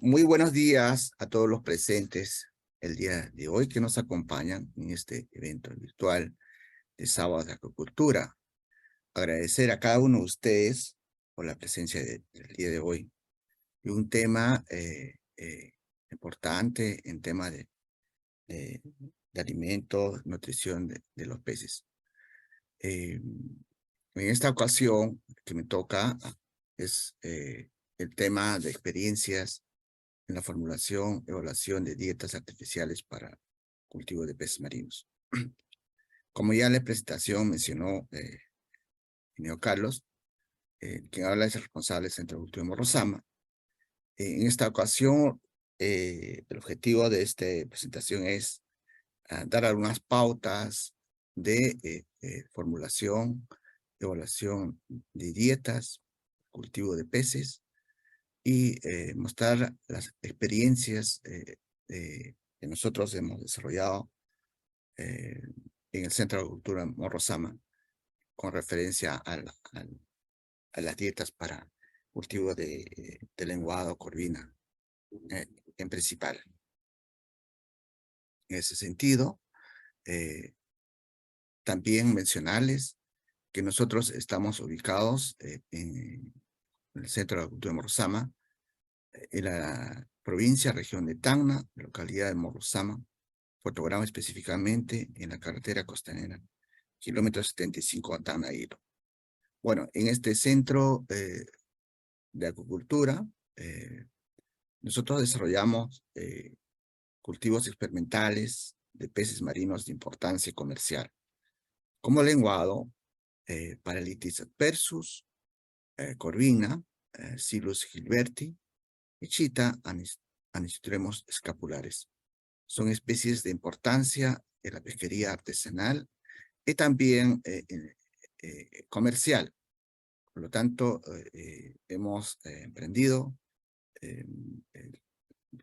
Muy buenos días a todos los presentes el día de hoy que nos acompañan en este evento virtual de Sábado de Acuicultura. Agradecer a cada uno de ustedes por la presencia del día de hoy y un tema importante en tema de, de alimentos, nutrición de los peces. En esta ocasión que me toca es el tema de experiencias en la formulación, evaluación de dietas artificiales para cultivo de peces marinos. Como ya en la presentación mencionó Neo Carlos, quien habla es el responsable del Centro de Cultivo de Morrosama. En esta ocasión, el objetivo de esta presentación es dar algunas pautas de formulación, evaluación de dietas, cultivo de peces, y mostrar las experiencias que nosotros hemos desarrollado en el Centro de Cultura Morrosama con referencia a las dietas para cultivo de lenguado, corvina, en principal. En ese sentido, también mencionarles que nosotros estamos ubicados en el Centro de Cultura Morrosama, en la provincia, región de Tacna, localidad de Morrosama, fotograma específicamente en la carretera costanera, kilómetro 75 a Tacna Hilo. Bueno, en este centro de acuicultura, nosotros desarrollamos cultivos experimentales de peces marinos de importancia comercial, como lenguado, Paralitis adversus, corvina, Silus gilberti, y Chita anistremos escapulares. Son especies de importancia en la pesquería artesanal y también comercial. Por lo tanto, hemos emprendido el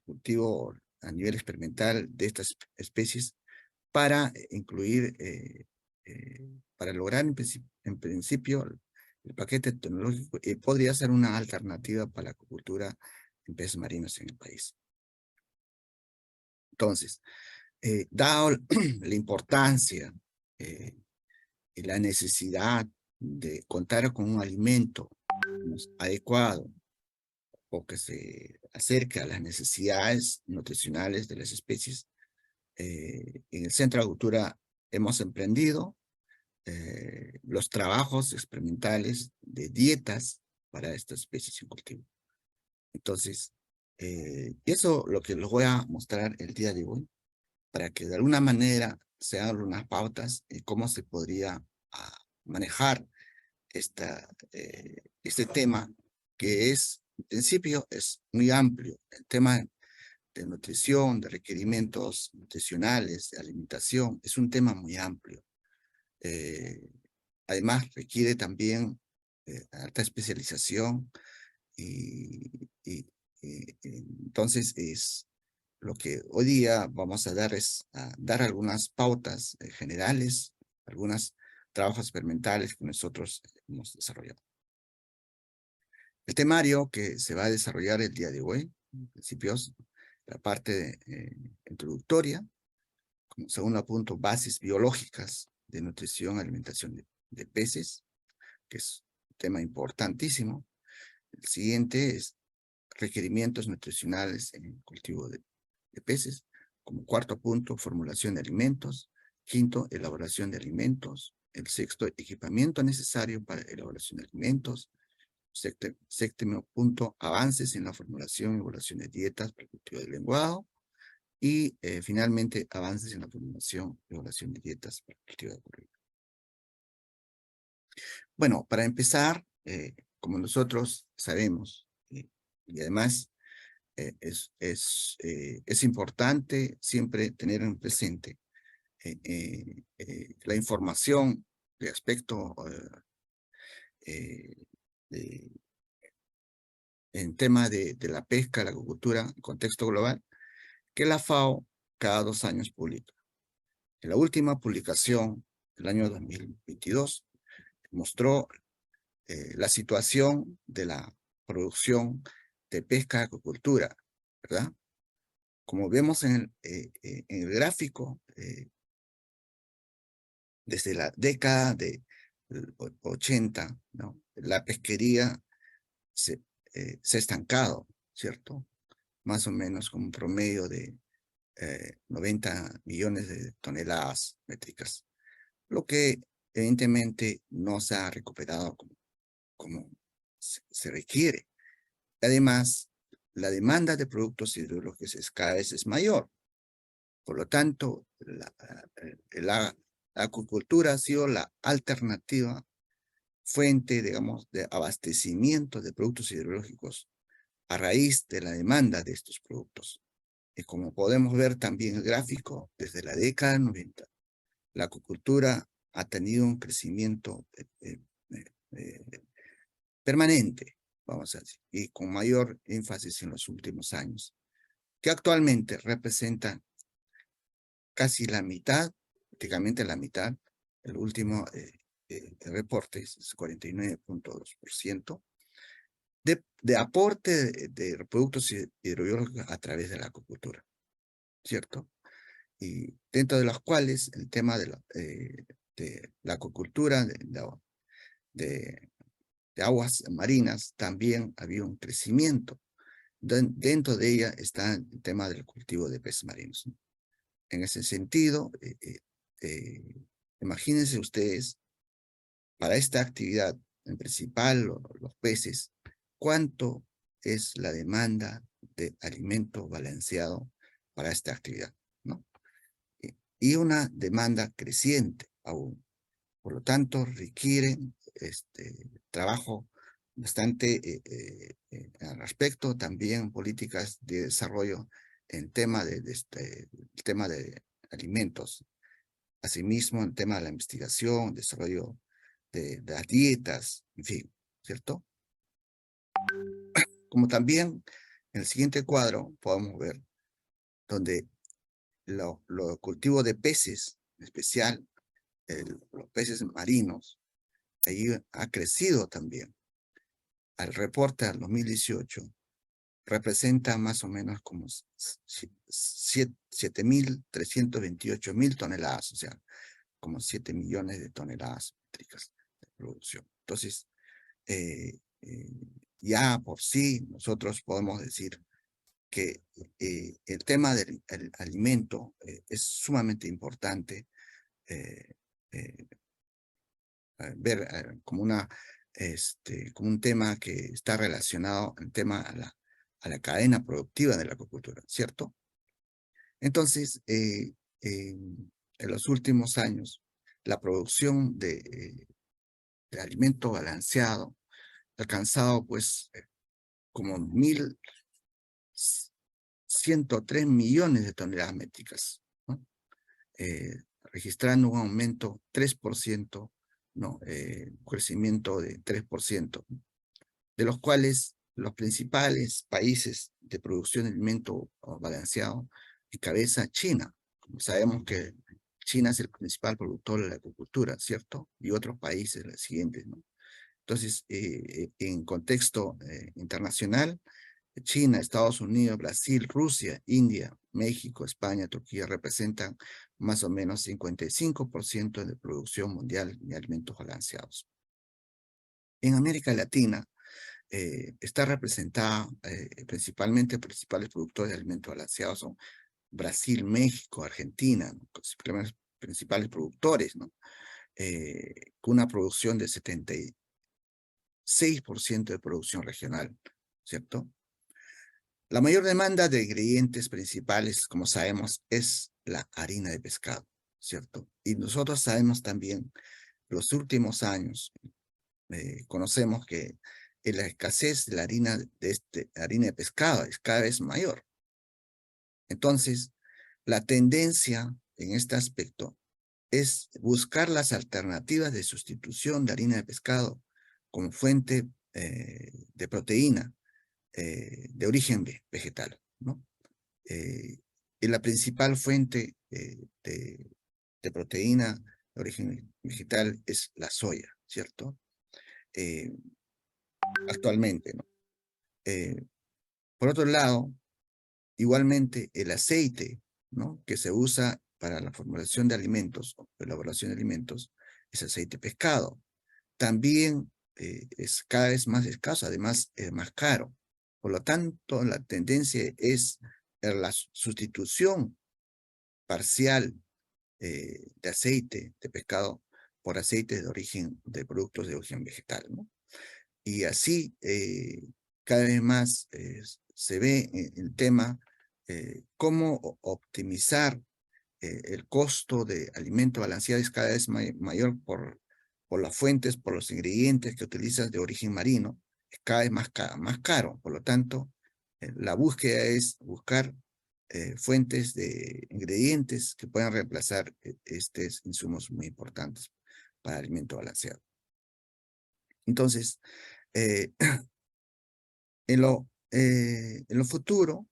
cultivo a nivel experimental de estas especies para incluir, para lograr en principio el paquete tecnológico podría ser una alternativa para la acuicultura en peces marinos en el país. Entonces, dado la importancia y la necesidad de contar con un alimento adecuado o que se acerque a las necesidades nutricionales de las especies, en el Centro de Agricultura hemos emprendido los trabajos experimentales de dietas para estas especies en cultivo. Entonces, eso lo que les voy a mostrar el día de hoy, para que de alguna manera se hagan unas pautas en cómo se podría manejar este tema, que en principio es muy amplio. El tema de nutrición, de requerimientos nutricionales, de alimentación, es un tema muy amplio. Además, requiere también alta especialización y entonces lo que hoy día vamos a dar es dar algunas pautas generales, algunos trabajos experimentales que nosotros hemos desarrollado. El temario que se va a desarrollar el día de hoy, en principios, la parte introductoria, como segundo punto, bases biológicas de nutrición y alimentación de peces, que es un tema importantísimo. El siguiente es requerimientos nutricionales en el cultivo de peces. Como cuarto punto, formulación de alimentos. Quinto, elaboración de alimentos. El sexto, equipamiento necesario para elaboración de alimentos. Séptimo punto, avances en la formulación y elaboración de dietas para el cultivo del lenguado. Y finalmente, avances en la formulación y elaboración de dietas para el cultivo de corvina. Bueno, para empezar, como nosotros sabemos, y además es importante siempre tener en presente la información de aspecto en tema de la pesca, la acuicultura, en contexto global, que la FAO cada 2 años publica. En la última publicación del año 2022 mostró la situación de la producción de pesca y acuicultura ¿verdad? Como vemos en el gráfico, desde la década de 80, ¿no? La pesquería se ha estancado, ¿cierto? Más o menos con un promedio de 90 millones de toneladas métricas, lo que evidentemente no se ha recuperado como se requiere. Además, la demanda de productos hidrológicos cada vez es mayor. Por lo tanto, la acuicultura ha sido la alternativa fuente, digamos, de abastecimiento de productos hidrológicos a raíz de la demanda de estos productos. Y como podemos ver también en el gráfico, desde la década del 90, la acuicultura ha tenido un crecimiento permanente, vamos a decir, y con mayor énfasis en los últimos años, que actualmente representa casi la mitad, prácticamente la mitad, el último reporte es 49.2%, de aporte de productos hidrobiológicos a través de la acuicultura, ¿cierto? Y dentro de los cuales el tema de la acuicultura, de, de aguas marinas, también había un crecimiento. Dentro de ella está el tema del cultivo de peces marinos, ¿no? En ese sentido, imagínense ustedes, para esta actividad, en principal los peces, ¿cuánto es la demanda de alimento balanceado para esta actividad, ¿no? Y una demanda creciente aún. Por lo tanto, requieren trabajo bastante al respecto, también políticas de desarrollo en tema el tema de alimentos. Asimismo, en tema de la investigación, desarrollo de las dietas, en fin, ¿cierto? Como también en el siguiente cuadro podemos ver donde lo cultivo de peces, en especial los peces marinos, ahí ha crecido también. Al reporte al 2018 representa más o menos como 7.328.000 toneladas, o sea, como 7 millones de toneladas métricas de producción. Entonces, ya por sí nosotros podemos decir que el tema del alimento es sumamente importante eh, ver como un tema que está relacionado al tema a la cadena productiva de la acuicultura, ¿cierto? Entonces, en los últimos años, la producción de alimento balanceado ha alcanzado pues como 1.103 millones de toneladas métricas, ¿no? Registrando un aumento 3%, ¿no? Un crecimiento de 3%, de los cuales los principales países de producción de alimento balanceado encabeza China. Como sabemos que China es el principal productor de la agricultura, ¿cierto? Y otros países, los siguientes, ¿no? Entonces, en contexto internacional, China, Estados Unidos, Brasil, Rusia, India, México, España, Turquía representan más o menos 55% de producción mundial de alimentos balanceados. En América Latina está representada principalmente, principales productores de alimentos balanceados son Brasil, México, Argentina, ¿no? Los principales productores, ¿no? Con una producción de 76% de producción regional, ¿cierto? La mayor demanda de ingredientes principales, como sabemos, es la harina de pescado, ¿cierto? Y nosotros sabemos también, los últimos años, conocemos que la escasez de la harina de pescado es cada vez mayor. Entonces, la tendencia en este aspecto es buscar las alternativas de sustitución de harina de pescado como fuente de proteína de origen vegetal, ¿no? Y la principal fuente de proteína de origen vegetal es la soya, ¿cierto? Eh, Actualmente, ¿no? Por otro lado, Igualmente, el aceite, ¿no?, que se usa para la formulación de alimentos, o elaboración de alimentos, es aceite pescado. También es cada vez más escaso, además es más caro. Por lo tanto, la tendencia es la sustitución parcial de aceite de pescado por aceite de productos de origen vegetal, ¿no? Y así cada vez más se ve el tema cómo optimizar el costo de alimento balanceado es cada vez mayor por las fuentes, por los ingredientes que utilizas de origen marino, es cada vez más caro. Por lo tanto, la búsqueda es buscar fuentes de ingredientes que puedan reemplazar estos insumos muy importantes para alimento balanceado. Entonces, eh, en lo futuro,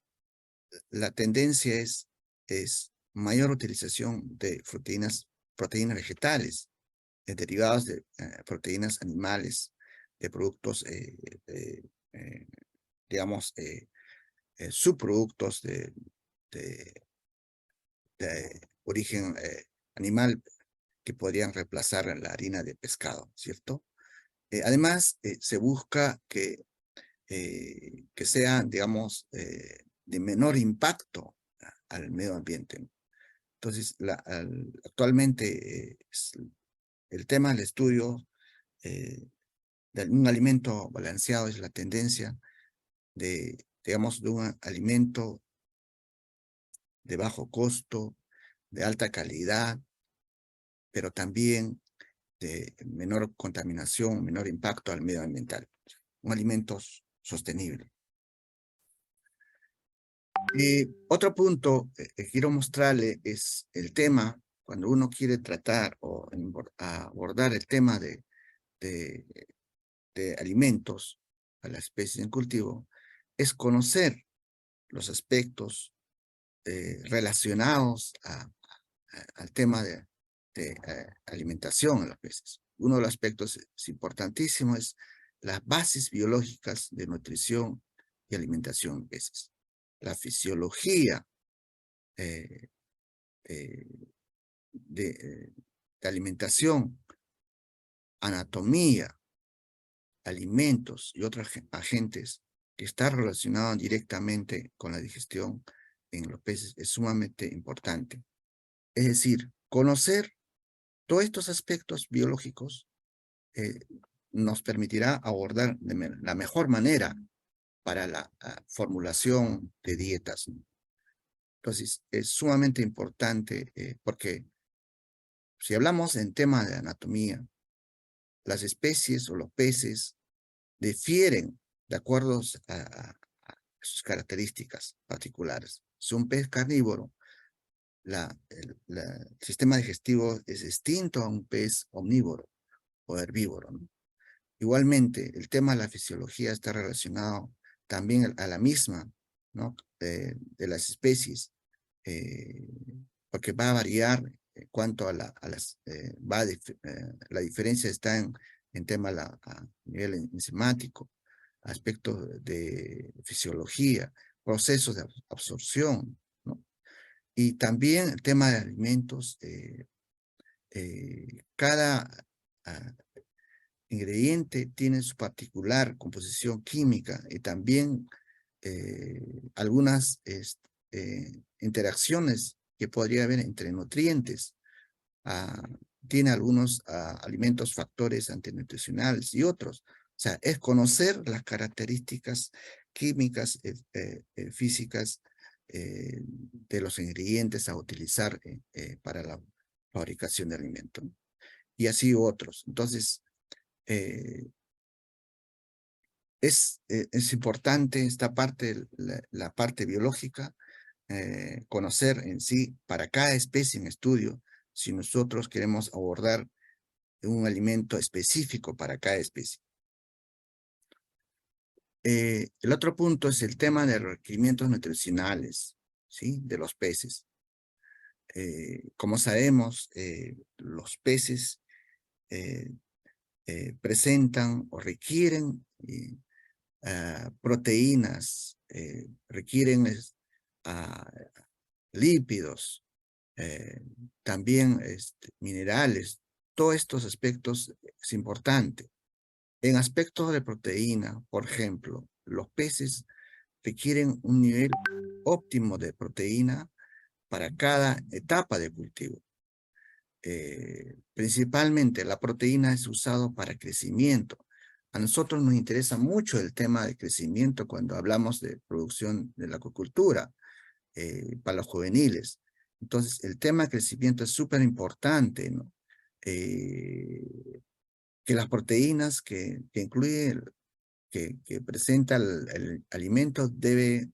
la tendencia es mayor utilización de proteínas vegetales, derivados de proteínas animales, de productos, eh, digamos, subproductos de, de origen animal que podrían reemplazar la harina de pescado, ¿cierto? Además, se busca que sean, digamos, de menor impacto al medio ambiente. Entonces, actualmente el tema del estudio de un alimento balanceado es la tendencia digamos, de un alimento de bajo costo, de alta calidad, pero también de menor contaminación, menor impacto al medio ambiental. Un alimento sostenible. Y otro punto que quiero mostrarle es el tema, cuando uno quiere tratar o abordar el tema de alimentos a las especies en cultivo, es conocer los aspectos relacionados al tema de alimentación a los peces. Uno de los aspectos importantísimos es las bases biológicas de nutrición y alimentación en peces. La fisiología eh, eh, de alimentación, anatomía, alimentos y otros agentes que están relacionados directamente con la digestión en los peces es sumamente importante. Es decir, conocer todos estos aspectos biológicos nos permitirá abordar de la mejor manera para la formulación de dietas. Entonces, es sumamente importante porque si hablamos en tema de anatomía, las especies o los peces difieren de acuerdo a sus características particulares. Si un pez carnívoro, el sistema digestivo es distinto a un pez omnívoro o herbívoro, ¿no? Igualmente, el tema de la fisiología está relacionado también a la misma, ¿no?, de las especies, porque va a variar en cuanto a las, la diferencia está en tema a nivel enzimático, aspectos de fisiología, procesos de absorción, ¿no? Y también el tema de alimentos, cada ingrediente tiene su particular composición química y también algunas interacciones que podría haber entre nutrientes. Tiene algunos alimentos factores antinutricionales y otros. O sea, es conocer las características químicas, físicas de los ingredientes a utilizar para la fabricación de alimentos. Y así otros. Entonces, es importante esta parte, la parte biológica, conocer en sí para cada especie en estudio, si nosotros queremos abordar un alimento específico para cada especie. El otro punto es el tema de requerimientos nutricionales, ¿sí?, de los peces. Como sabemos, los peces presentan o requieren proteínas, requieren a lípidos, también minerales. Todos estos aspectos es importante. En aspectos de proteína, por ejemplo, los peces requieren un nivel óptimo de proteína para cada etapa de cultivo. Principalmente la proteína es usada para crecimiento. A nosotros nos interesa mucho el tema de crecimiento cuando hablamos de producción de la acuicultura para los juveniles. Entonces, el tema de crecimiento es súper importante, ¿no? Que las proteínas que incluye, que presenta el alimento debe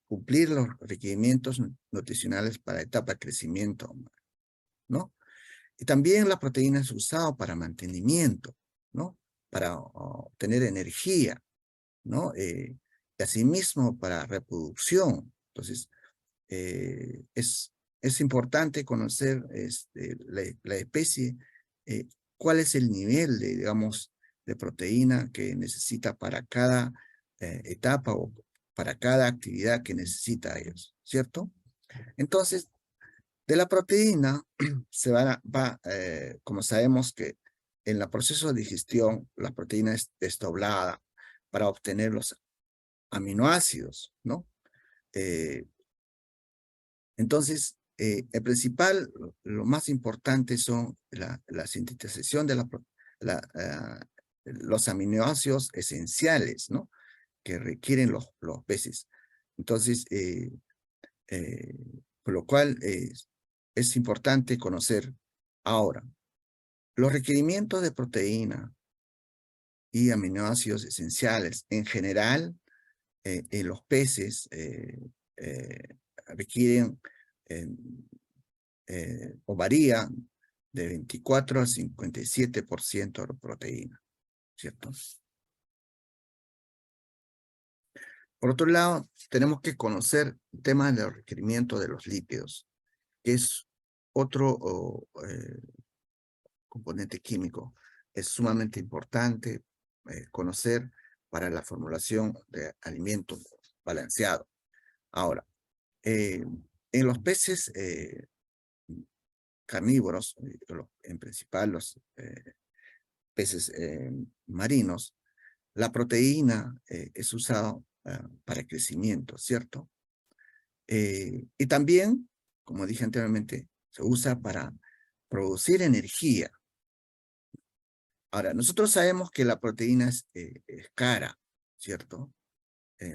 cumplir los requerimientos nutricionales para etapa de crecimiento, ¿no? Y también la proteína es usada para mantenimiento, ¿no? Para obtener energía, ¿no? Y asimismo para reproducción. Entonces, es importante conocer la especie, cuál es el nivel de, digamos, de proteína que necesita para cada etapa o para cada actividad que necesita ellos, ¿cierto? Entonces, de la proteína como sabemos que en el proceso de digestión, la proteína es desdoblada para obtener los aminoácidos, ¿no? Entonces, el principal, lo más importante son la sintetización de los aminoácidos esenciales, ¿no? Que requieren los peces. Entonces, por lo cual es importante conocer ahora los requerimientos de proteína y aminoácidos esenciales. En general, los peces requieren o varía de 24 a 57% de proteína, ¿cierto? Por otro lado, tenemos que conocer el tema de los requerimientos de los lípidos, que es otro componente químico. Es sumamente importante conocer para la formulación de alimentos balanceados. Ahora, en los peces carnívoros, en principal los peces marinos, la proteína es usada para crecimiento, ¿cierto? Y también, como dije anteriormente, se usa para producir energía. Ahora, nosotros sabemos que la proteína es cara, ¿cierto?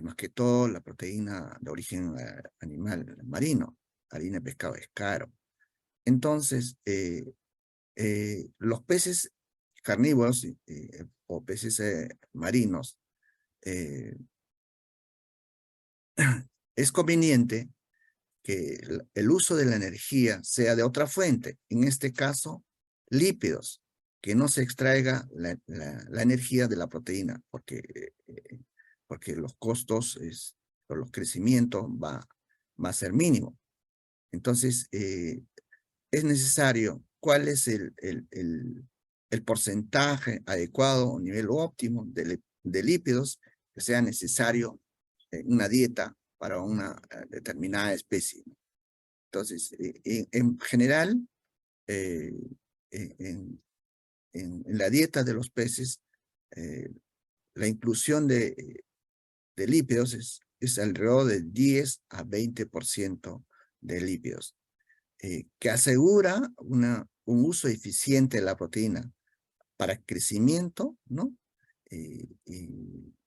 Más que todo la proteína de origen animal marino, harina de pescado es caro. Entonces, los peces carnívoros o peces marinos, es conveniente que el uso de la energía sea de otra fuente, en este caso, lípidos, que no se extraiga la energía de la proteína, porque los costos o los crecimientos va a ser mínimo. Entonces, es necesario cuál es el porcentaje adecuado o nivel óptimo de lípidos que sea necesario en una dieta para una determinada especie. Entonces, en general, eh, en, en la dieta de los peces, la inclusión de lípidos es alrededor del 10 a 20% de lípidos, que asegura un uso eficiente de la proteína para crecimiento, ¿no? Y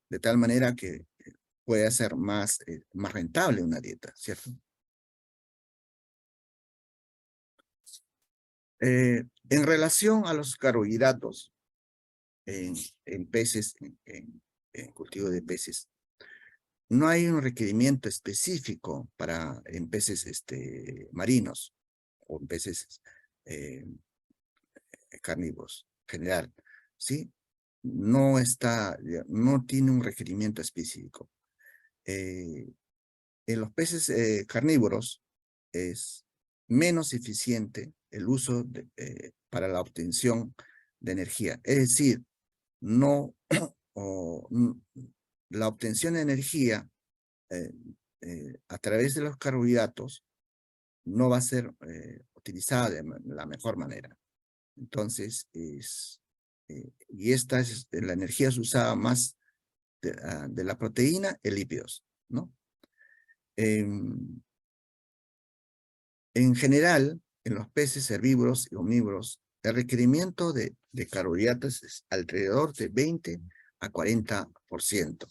de tal manera que puede ser más rentable una dieta, ¿cierto? En relación a los carbohidratos en peces, en cultivo de peces, no hay un requerimiento específico en peces marinos o en peces eh, carnívoros en general, ¿sí? No tiene un requerimiento específico. En los peces carnívoros es menos eficiente el uso para la obtención de energía. Es decir, no, la obtención de energía a través de los carbohidratos no va a ser utilizada de la mejor manera. Entonces, y esta es la energía es usada más de la proteína en lípidos, ¿no? En general, en los peces herbívoros y omnívoros, el requerimiento de carbohidratos es alrededor de 20 a 40%.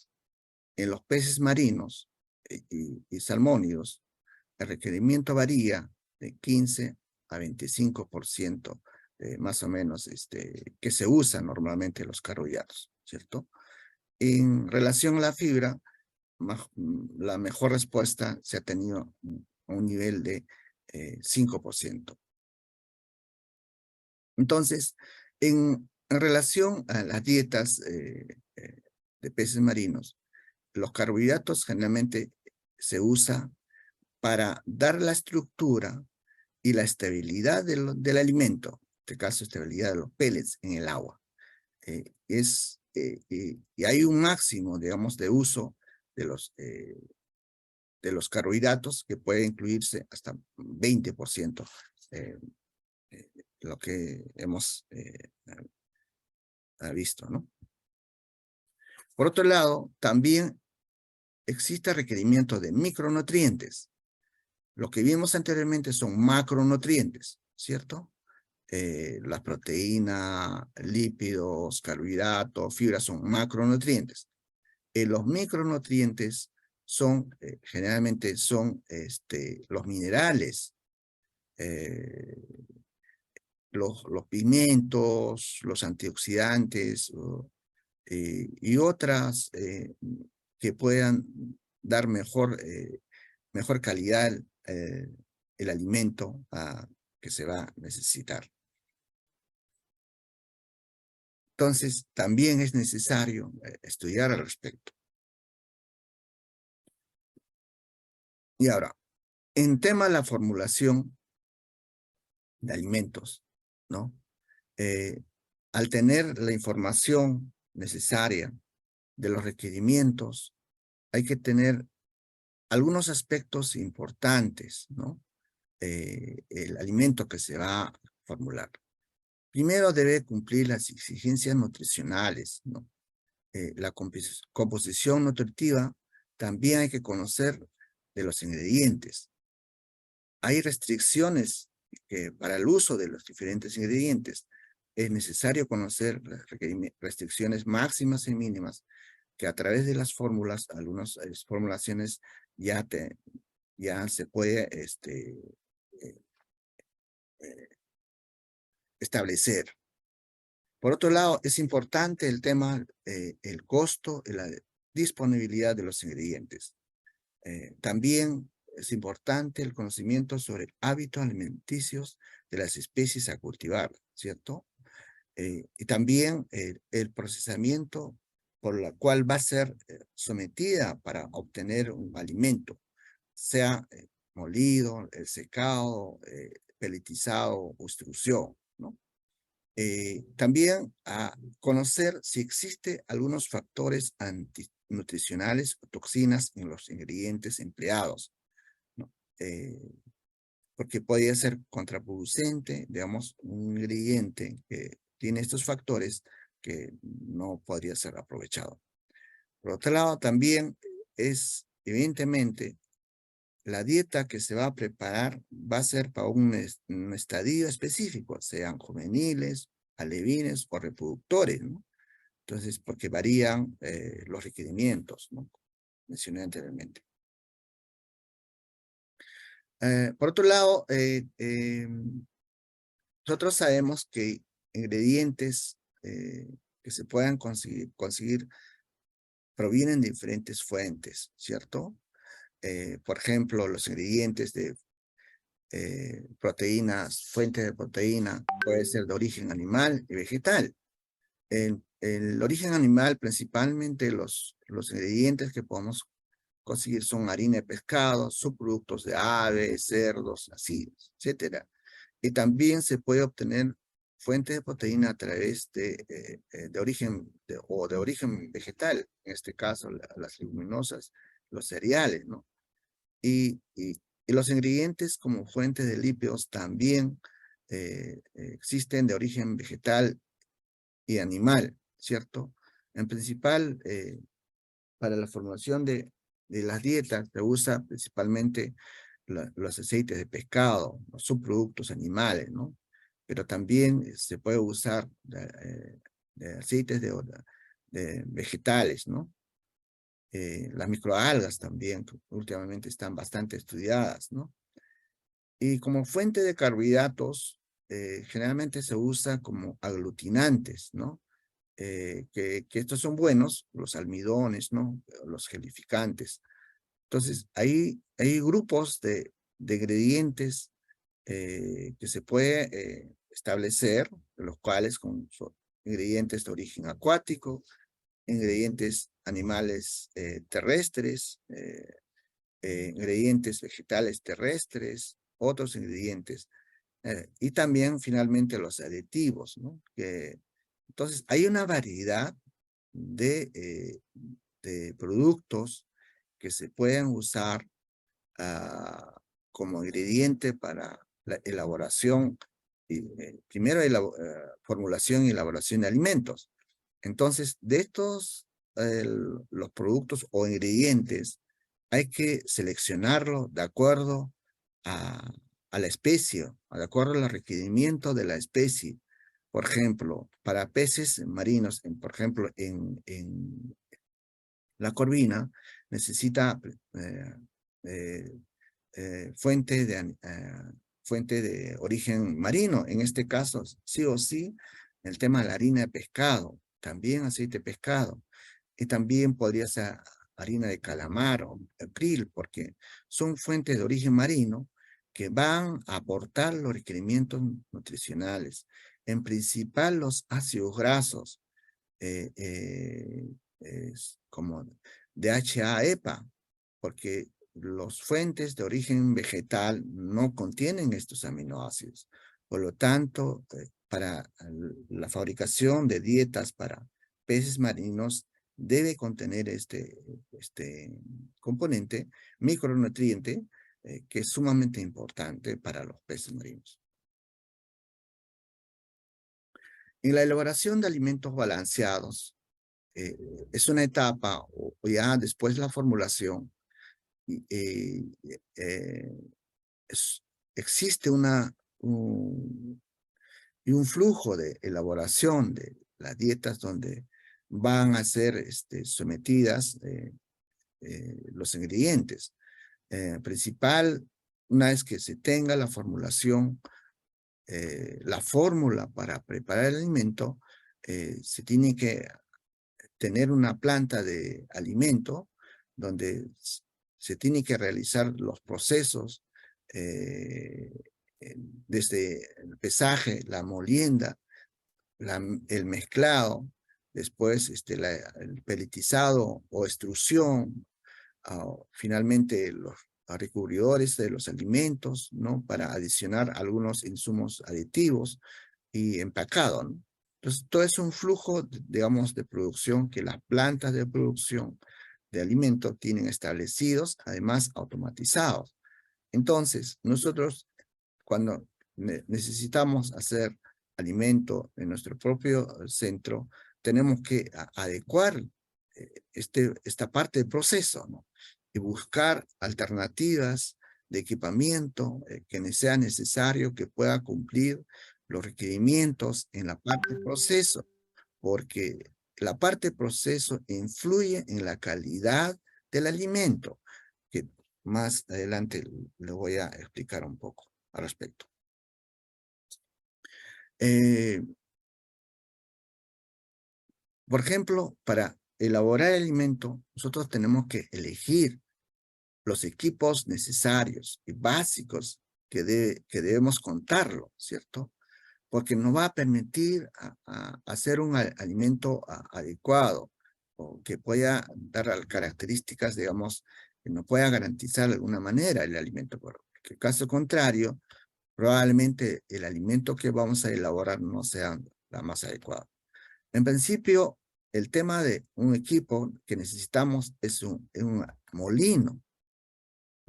En los peces marinos y salmónidos, el requerimiento varía de 15 a 25%, más o menos, que se usan normalmente los carbohidratos, ¿cierto? En relación a la fibra, la mejor respuesta se ha tenido a un nivel de 5%. Entonces, en relación a las dietas de peces marinos, los carbohidratos generalmente se usa para dar la estructura y la estabilidad del alimento, en este caso estabilidad de los pellets en el agua. Y hay un máximo, digamos, de uso de los carbohidratos que puede incluirse hasta 20%, lo que hemos visto, ¿no? Por otro lado, también existe requerimiento de micronutrientes. Lo que vimos anteriormente son macronutrientes, ¿cierto? La proteína, lípidos, carbohidratos, fibras son macronutrientes. Los micronutrientes son, generalmente son los minerales, los pigmentos, los antioxidantes y otras que puedan dar mejor calidad el alimento que se va a necesitar. Entonces, también es necesario estudiar al respecto. Y ahora, en tema de la formulación de alimentos, ¿no? Al tener la información necesaria de los requerimientos, hay que tener algunos aspectos importantes, ¿no? El alimento que se va a formular. Primero debe cumplir las exigencias nutricionales, ¿no? La composición nutritiva también hay que conocer de los ingredientes. Hay restricciones para el uso de los diferentes ingredientes. Es necesario conocer las restricciones máximas y mínimas que a través de las fórmulas, algunas formulaciones ya se puede establecer. Por otro lado, es importante el tema, el costo y la disponibilidad de los ingredientes. También es importante el conocimiento sobre hábitos alimenticios de las especies a cultivar, ¿cierto? Y también el procesamiento por la cual va a ser sometida para obtener un alimento, sea molido, secado, peletizado o extrusión, ¿no? También a conocer si existe algunos factores antinutricionales o toxinas en los ingredientes empleados, ¿no? Porque podría ser contraproducente, digamos, un ingrediente que tiene estos factores que no podría ser aprovechado. Por otro lado, también es, evidentemente, la dieta que se va a preparar va a ser para un estadio específico, sean juveniles, alevines o reproductores, ¿no? Entonces, porque varían los requerimientos, ¿no? Mencioné anteriormente. Por otro lado, nosotros sabemos que ingredientes que se puedan conseguir provienen de diferentes fuentes, ¿cierto? Por ejemplo, los ingredientes de proteínas, fuentes de proteína, puede ser de origen animal y vegetal. El origen animal, principalmente los ingredientes que podemos conseguir son harina de pescado, subproductos de aves, cerdos, así, etcétera. Y también se puede obtener fuentes de proteína a través de origen de origen vegetal, en este caso las leguminosas, los cereales, ¿no? y los ingredientes como fuentes de lípidos también existen de origen vegetal y animal, ¿cierto? En principal, para la formulación de las dietas se usa principalmente los aceites de pescado, los subproductos animales, ¿no? Pero también se puede usar de aceites de vegetales, ¿no? Las microalgas también, que últimamente están bastante estudiadas, ¿no? Y como fuente de carbohidratos, generalmente se usa como aglutinantes, ¿no? Que estos son buenos, los almidones, ¿no? Los gelificantes. Entonces, hay grupos de ingredientes que se puede establecer, los cuales son ingredientes de origen acuático, ingredientes animales terrestres, ingredientes vegetales terrestres, otros ingredientes, y también finalmente los aditivos, ¿no? Entonces, hay una variedad de productos que se pueden usar como ingrediente para la elaboración, primero formulación y elaboración de alimentos. Entonces, de estos, los productos o ingredientes, hay que seleccionarlos de acuerdo a, a la especie, de acuerdo a los requerimientos de la especie. Por ejemplo, para peces marinos, por ejemplo, en la corvina, necesita eh, fuente de origen marino. En este caso, sí o sí, el tema de la harina de pescado, también aceite de pescado. Y también podría ser harina de calamar o krill, porque son fuentes de origen marino que van a aportar los requerimientos nutricionales. En principal, los ácidos grasos, eh, eh, como DHA, EPA, porque los fuentes de origen vegetal no contienen estos aminoácidos. Por lo tanto, para la fabricación de dietas para peces marinos, debe contener este componente micronutriente que es sumamente importante para los peces marinos. En la elaboración de alimentos balanceados, eh, es una etapa, o ya después de la formulación, eh, eh, existe un flujo de elaboración de las dietas donde van a ser sometidas los ingredientes. Principal, una vez que se tenga la formulación, la fórmula para preparar el alimento, se tiene que tener una planta de alimento donde se tiene que realizar los procesos eh, desde el pesaje, la molienda, el mezclado, después el pelletizado o extrusión, finalmente los recubridores de los alimentos, ¿no? Para adicionar algunos insumos aditivos y empacado, ¿no? Entonces, todo es un flujo, digamos, de producción que las plantas de producción de alimentos tienen establecidos, además automatizados. Entonces, nosotros cuando necesitamos hacer alimento en nuestro propio centro, tenemos que adecuar esta parte del proceso, ¿no? Y buscar alternativas de equipamiento que sea necesario, que pueda cumplir los requerimientos en la parte de proceso, porque la parte de proceso influye en la calidad del alimento, que más adelante le voy a explicar un poco al respecto. Eh, por ejemplo, para elaborar el alimento, nosotros tenemos que elegir los equipos necesarios y básicos que debemos contarlo, ¿cierto? Porque nos va a permitir hacer un alimento adecuado o que pueda dar las características, digamos, que nos pueda garantizar de alguna manera el alimento. Porque en caso contrario, probablemente el alimento que vamos a elaborar no sea la más adecuada. En principio, el tema de un equipo que necesitamos es un molino.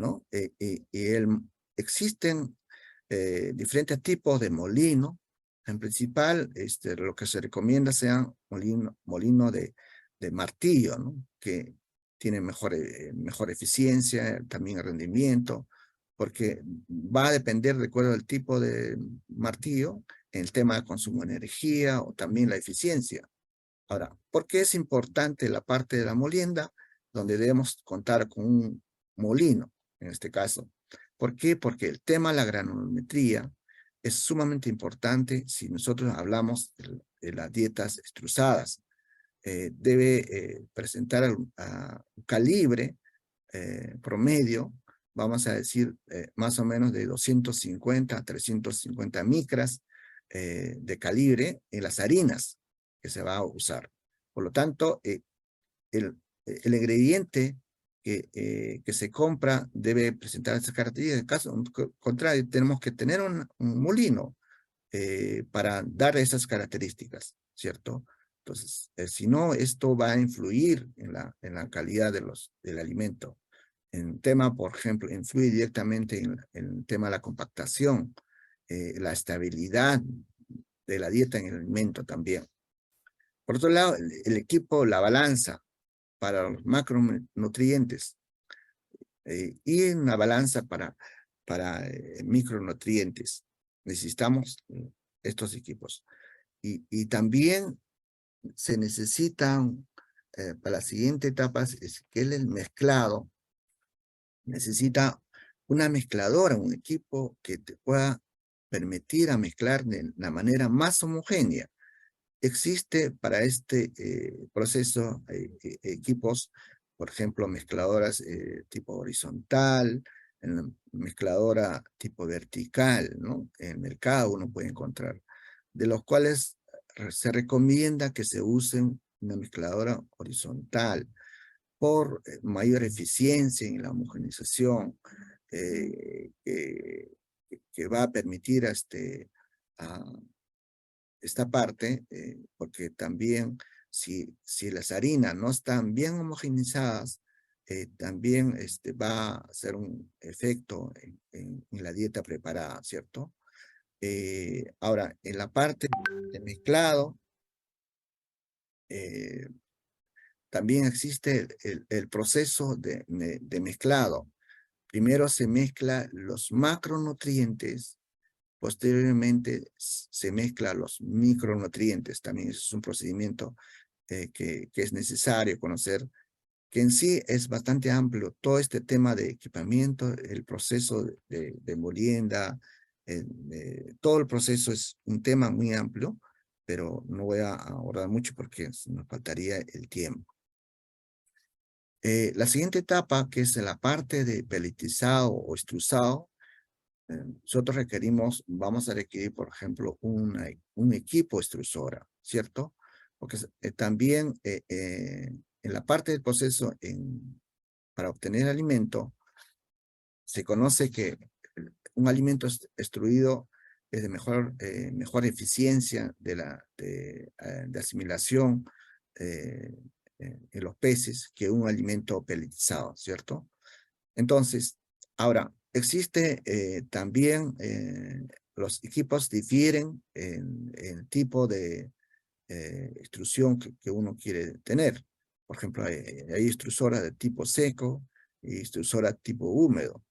¿no? Existen diferentes tipos de molino. En principal, lo que se recomienda sea molino de martillo, ¿no? Que tiene mejor eficiencia, también rendimiento, porque va a depender, de acuerdo al tipo de martillo, el tema de consumo de energía o también la eficiencia. Ahora, ¿por qué es importante la parte de la molienda, donde debemos contar con un molino, en este caso? ¿Por qué? Porque el tema de la granulometría es sumamente importante si nosotros hablamos de las dietas extrusadas. Debe presentar un calibre promedio, vamos a decir, más o menos de 250 a 350 micras de calibre en las harinas que se va a usar. Por lo tanto, el ingrediente que se compra debe presentar esas características. En caso contrario, tenemos que tener un molino para dar esas características, ¿cierto? Entonces, si no, esto va a influir en la calidad del alimento. En tema, por ejemplo, influye directamente en el tema de la compactación, la estabilidad de la dieta en el alimento también. Por otro lado, el equipo, la balanza para los macronutrientes y una balanza para micronutrientes. Necesitamos estos equipos. Y también se necesitan, para la siguiente etapa, es que el mezclado necesita una mezcladora, un equipo que te pueda permitir a mezclar de la manera más homogénea. Existe para este proceso equipos, por ejemplo, mezcladoras tipo horizontal, mezcladora tipo vertical, ¿no? En el mercado uno puede encontrar, de los cuales se recomienda que se usen una mezcladora horizontal por mayor eficiencia en la homogenización, que va a permitir a esta parte, porque también si las harinas no están bien homogenizadas, también va a hacer un efecto en la dieta preparada, ¿cierto? Ahora, en la parte de mezclado, eh, también existe el proceso de mezclado. Primero se mezcla los macronutrientes, posteriormente se mezcla los micronutrientes. También es un procedimiento que es necesario conocer, que en sí es bastante amplio todo este tema de equipamiento, el proceso de molienda, todo el proceso es un tema muy amplio, pero no voy a abordar mucho porque nos faltaría el tiempo. La siguiente etapa, que es la parte de pelletizado o extrusado, nosotros vamos a requerir, por ejemplo, un equipo extrusora, ¿cierto? Porque también en la parte del proceso para obtener alimento, se conoce que un alimento extruido es de mejor eficiencia de asimilación en los peces que un alimento pelletizado, ¿cierto? Entonces, ahora, existe también, los equipos difieren en el tipo de extrusión que uno quiere tener. Por ejemplo, hay extrusoras de tipo seco y extrusoras tipo húmedo.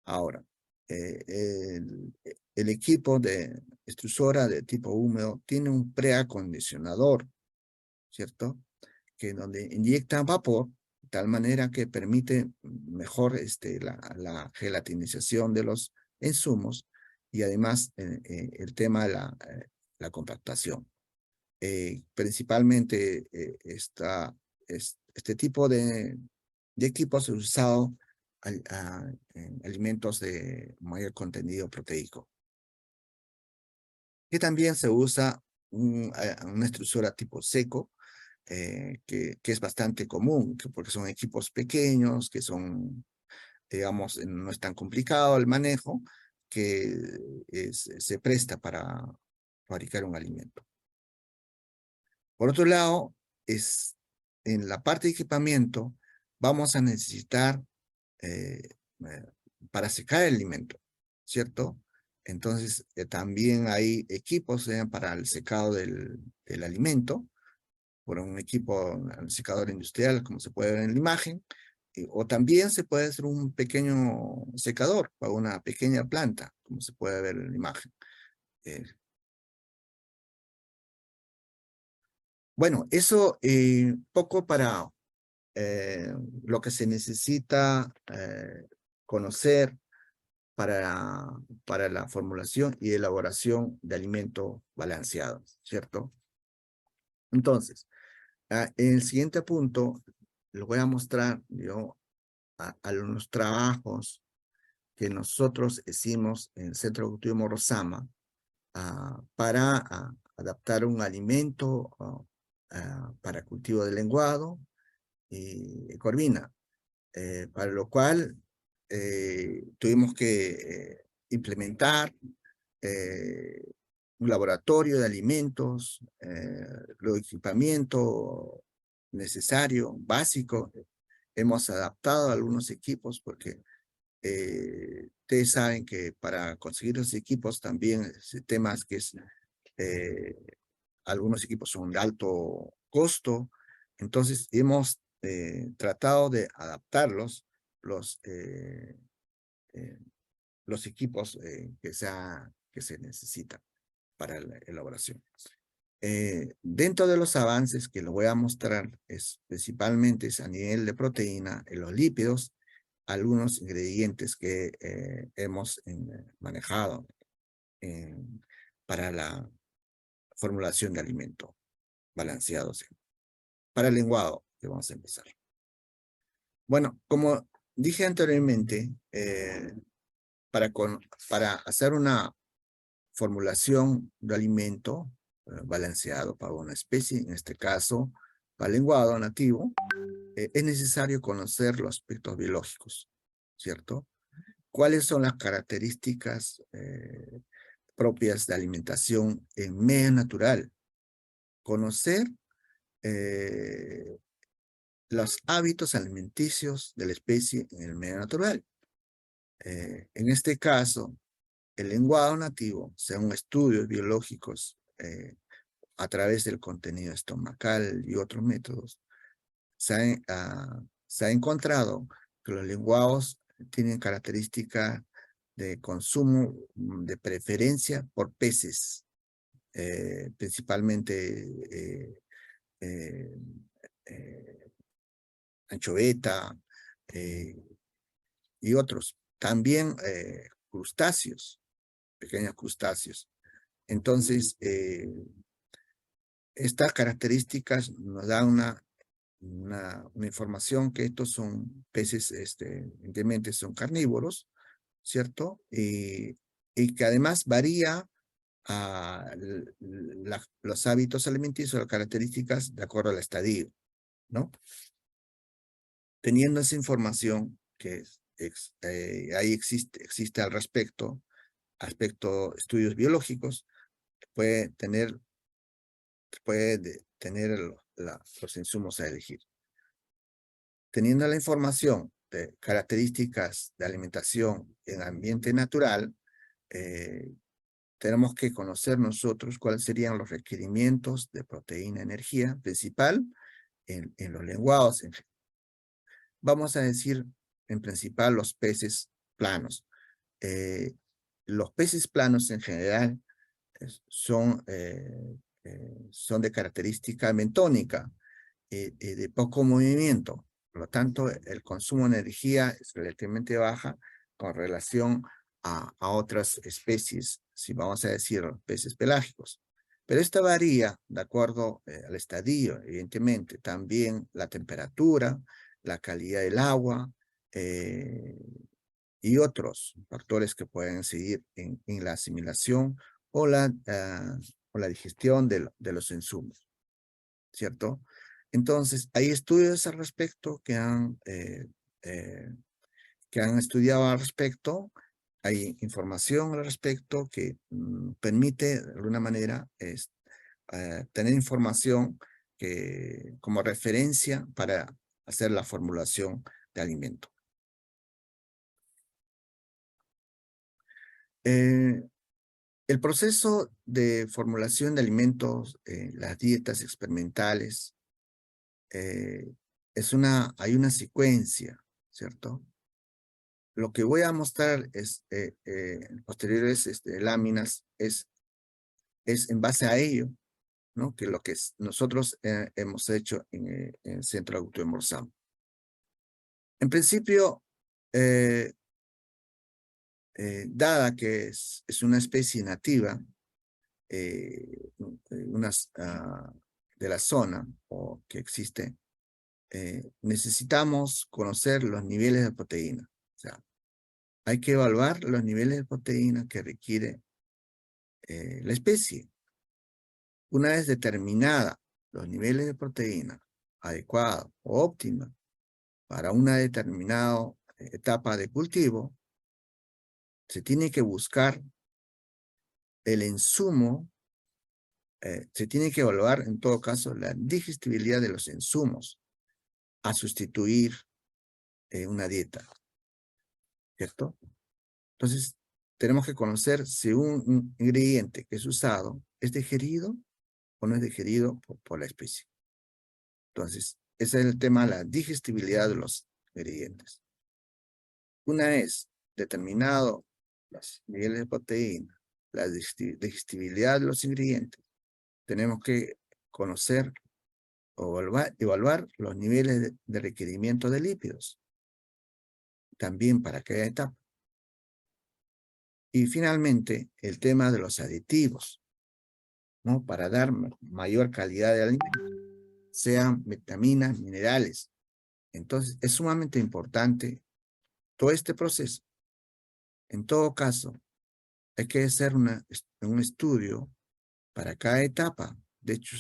Ahora, el equipo de extrusora de tipo húmedo tiene un preacondicionador, ¿cierto? Que donde inyecta vapor, de tal manera que permite mejor la gelatinización de los insumos y además el tema de la compactación. Principalmente este tipo de equipos es usado en alimentos de mayor contenido proteico. Y también se usa una estructura tipo seco, que es bastante común, porque son equipos pequeños, que son, digamos, no es tan complicado el manejo, que se presta para fabricar un alimento. Por otro lado, en la parte de equipamiento, vamos a necesitar para secar el alimento, ¿cierto? Entonces, también hay equipos para el secado del alimento, por un equipo, un secador industrial, como se puede ver en la imagen, o también se puede hacer un pequeño secador para una pequeña planta, como se puede ver en la imagen. Eh, bueno, eso poco para lo que se necesita conocer para, para la formulación y elaboración de alimentos balanceados, ¿cierto? Entonces, en el siguiente punto, les voy a mostrar yo a los trabajos que nosotros hicimos en el Centro Cultivo Morosama para adaptar un alimento para cultivo de lenguado y corvina, para lo cual tuvimos que implementar eh, un laboratorio de alimentos, los equipamiento necesario, básico. Hemos adaptado algunos equipos porque ustedes saben que para conseguir los equipos también temas que es, eh, algunos equipos son de alto costo, entonces hemos tratado de adaptarlos, los, eh, eh, los equipos que se necesitan para la elaboración. Dentro de los avances que lo voy a mostrar, es principalmente es a nivel de proteína, en los lípidos, algunos ingredientes que hemos manejado para la formulación de alimentos balanceados. Para el lenguado, que vamos a empezar. Bueno, como dije anteriormente, para hacer una formulación de alimento balanceado para una especie, en este caso, para el lenguado nativo, es necesario conocer los aspectos biológicos, ¿cierto? ¿Cuáles son las características propias de alimentación en medio natural? Conocer los hábitos alimenticios de la especie en el medio natural. En este caso, el lenguado nativo, según estudios biológicos a través del contenido estomacal y otros métodos, se ha encontrado que los lenguados tienen características de consumo de preferencia por peces, principalmente eh, eh, anchoveta y otros. También crustáceos, pequeños crustáceos. Entonces, estas características nos dan una información que estos son peces, evidentemente son carnívoros, ¿cierto? Y que además varía los hábitos alimenticios, las características de acuerdo al estadio, ¿no? Teniendo esa información que ahí existe al respecto, estudios biológicos, puede tener los insumos a elegir. Teniendo la información de características de alimentación en ambiente natural, tenemos que conocer nosotros cuáles serían los requerimientos de proteína, energía principal en los lenguados. Vamos a decir en principal los peces planos. Los peces planos en general son de característica bentónica, de poco movimiento. Por lo tanto, el consumo de energía es relativamente baja con relación a otras especies, si vamos a decir peces pelágicos. Pero esta varía de acuerdo al estadio, evidentemente. También la temperatura, la calidad del agua y otros factores que pueden seguir en la asimilación o la digestión de los insumos, ¿cierto? Entonces, hay estudios al respecto que han estudiado al respecto, hay información al respecto que permite, de alguna manera, tener información como referencia para hacer la formulación de alimento. El proceso de formulación de alimentos, las dietas experimentales, hay una secuencia, ¿cierto? Lo que voy a mostrar en posteriores láminas es en base a ello, ¿no? Que lo que nosotros hemos hecho en el Centro Autoemorzam. En principio, dada que es una especie nativa, de la zona o que existe, necesitamos conocer los niveles de proteína. O sea, hay que evaluar los niveles de proteína que requiere la especie. Una vez determinada los niveles de proteína adecuados o óptima para una determinada etapa de cultivo, se tiene que buscar el insumo, se tiene que evaluar en todo caso la digestibilidad de los insumos a sustituir una dieta, ¿cierto? Entonces, tenemos que conocer si un ingrediente que es usado es digerido o no es digerido por la especie. Entonces, ese es el tema de la digestibilidad de los ingredientes. Una vez determinado los niveles de proteína, la digestibilidad de los ingredientes, tenemos que conocer o evaluar los niveles de requerimiento de lípidos, también para cada etapa. Y finalmente, el tema de los aditivos, ¿no? Para dar mayor calidad de alimento, sean vitaminas, minerales. Entonces, es sumamente importante todo este proceso. En todo caso, hay que hacer un estudio para cada etapa. De hecho,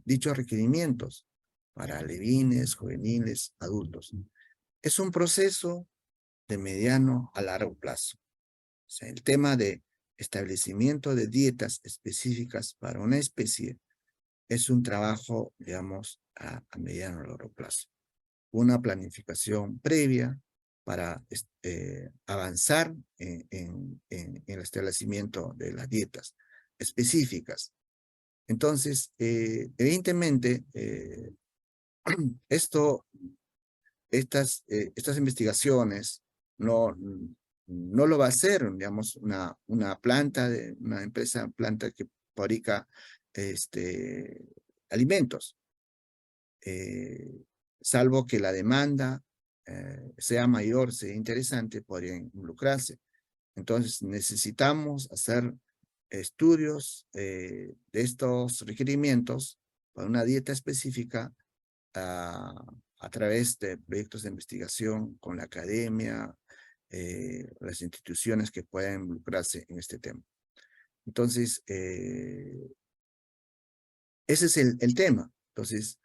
dichos requerimientos para alevines, juveniles, adultos. Es un proceso de mediano a largo plazo. O sea, el tema de establecimiento de dietas específicas para una especie es un trabajo, digamos, a mediano a largo plazo. Una planificación previa para avanzar en el establecimiento de las dietas específicas. Entonces, evidentemente, estas investigaciones no lo va a hacer, digamos, una planta que fabrica alimentos, salvo que la demanda sea mayor, sea interesante, podrían involucrarse. Entonces, necesitamos hacer estudios de estos requerimientos para una dieta específica a través de proyectos de investigación con la academia, las instituciones que puedan involucrarse en este tema. Entonces, ese es el tema. Entonces,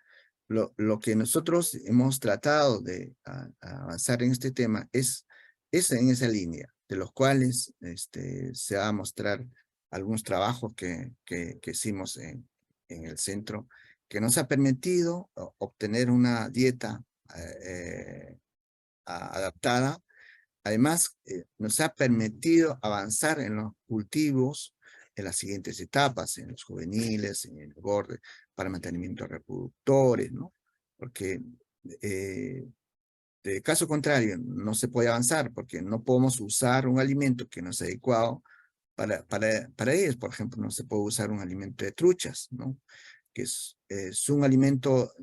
lo que nosotros hemos tratado de avanzar en este tema es en esa línea, de los cuales se va a mostrar algunos trabajos que hicimos en el centro, que nos ha permitido obtener una dieta adaptada. Además, nos ha permitido avanzar en los cultivos en las siguientes etapas, en los juveniles, en el borde, para mantenimiento de reproductores, ¿no? Porque de caso contrario, no se puede avanzar porque no podemos usar un alimento que no es adecuado para ellos. Por ejemplo, no se puede usar un alimento de truchas, ¿no? Que es un alimento,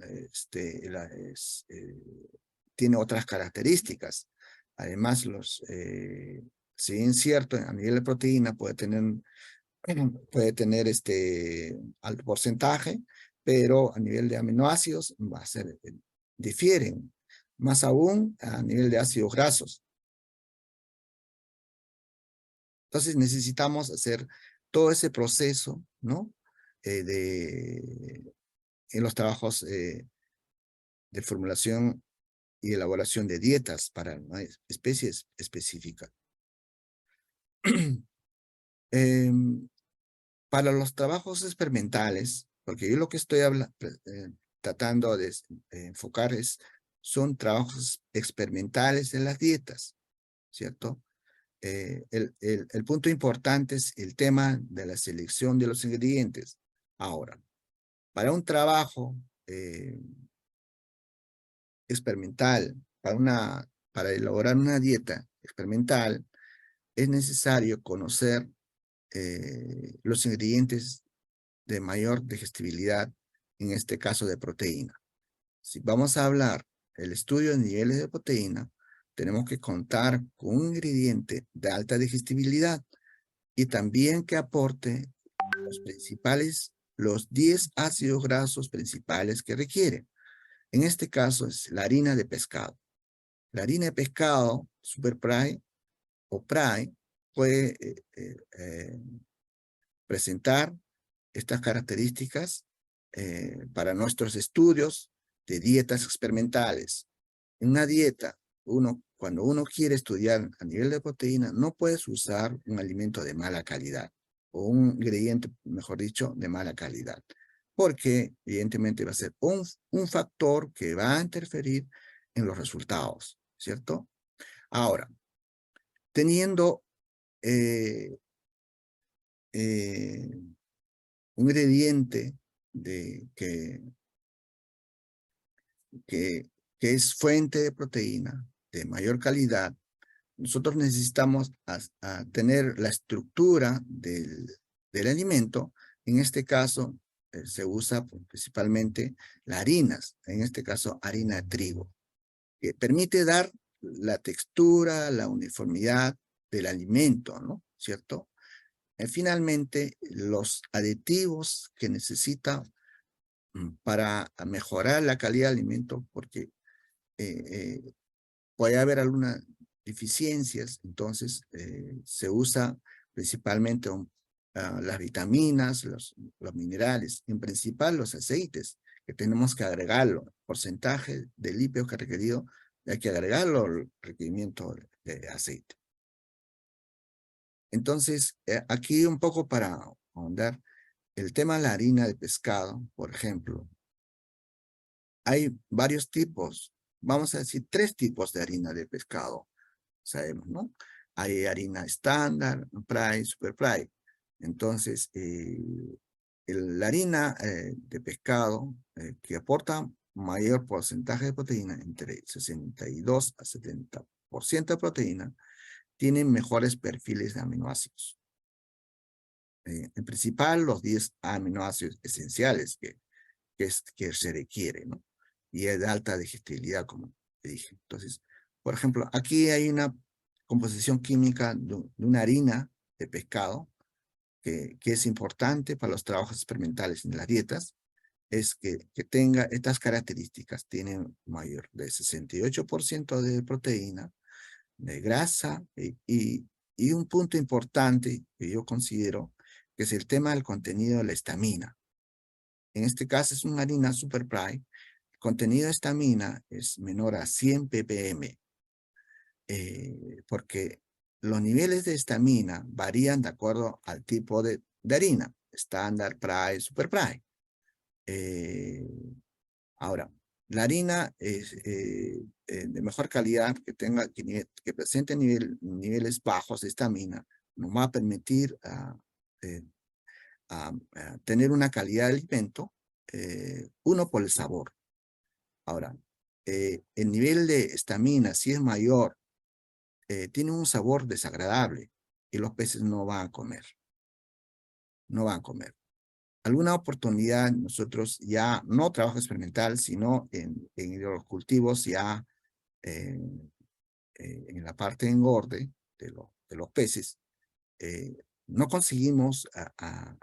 tiene otras características. Además, si bien es cierto, a nivel de proteína puede tener alto porcentaje, pero a nivel de aminoácidos va a ser, difieren, más aún a nivel de ácidos grasos. Entonces necesitamos hacer todo ese proceso, ¿no? En los trabajos de formulación y elaboración de dietas para una especie específica. Para los trabajos experimentales, porque yo lo que estoy tratando de enfocar son trabajos experimentales en las dietas, ¿cierto? el punto importante es el tema de la selección de los ingredientes. Ahora, para un trabajo experimental, para elaborar una dieta experimental, es necesario conocer los ingredientes de mayor digestibilidad, en este caso de proteína. Si vamos a hablar del estudio de niveles de proteína, tenemos que contar con un ingrediente de alta digestibilidad y también que aporte los 10 ácidos grasos principales que requiere. En este caso es la harina de pescado. La harina de pescado, Super Prime o Prime, puede presentar estas características para nuestros estudios de dietas experimentales. En una dieta, cuando uno quiere estudiar a nivel de proteína, no puedes usar un alimento de mala calidad o un ingrediente, mejor dicho, de mala calidad, porque evidentemente va a ser un factor que va a interferir en los resultados, ¿cierto? Ahora, teniendo eh, eh, un ingrediente que, que es fuente de proteína de mayor calidad, nosotros necesitamos tener la estructura del alimento. En este caso, se usa principalmente las harinas, en este caso harina de trigo, que permite dar la textura, la uniformidad del alimento, ¿no? ¿Cierto? Finalmente, los aditivos que necesita para mejorar la calidad del alimento, porque eh, eh, puede haber algunas deficiencias, entonces se usa principalmente las vitaminas, los minerales, en principal los aceites, que tenemos que agregarlo, porcentaje de lípidos que ha requerido, hay que agregarlo al requerimiento de aceite. Entonces, aquí un poco para ahondar, el tema de la harina de pescado, por ejemplo, hay varios tipos, vamos a decir 3 tipos de harina de pescado, sabemos, ¿no? Hay harina estándar, Prime, Super Prime. Entonces, la harina de pescado que aporta mayor porcentaje de proteína, entre 62 a 70% de proteína, tiene mejores perfiles de aminoácidos. En principal, los 10 aminoácidos esenciales que se requiere, ¿no? Y es de alta digestibilidad, como te dije. Entonces, por ejemplo, aquí hay una composición química de una harina de pescado que es importante para los trabajos experimentales en las dietas, es que tenga estas características. Tiene mayor de 68% de proteína, de grasa y un punto importante que yo considero que es el tema del contenido de la estamina. En este caso es una harina Super Prime. El contenido de estamina es menor a 100 ppm, porque los niveles de estamina varían de acuerdo al tipo de harina, estándar, Prime, Super Prime. Ahora, la harina es, de mejor calidad, que presente niveles bajos de estamina, nos va a permitir eh, tener una calidad de alimento, uno por el sabor. Ahora, el nivel de estamina, si es mayor, tiene un sabor desagradable y los peces no van a comer. No van a comer. Alguna oportunidad nosotros ya, no trabajo experimental, sino en los cultivos ya en la parte de engorde de los peces, no conseguimos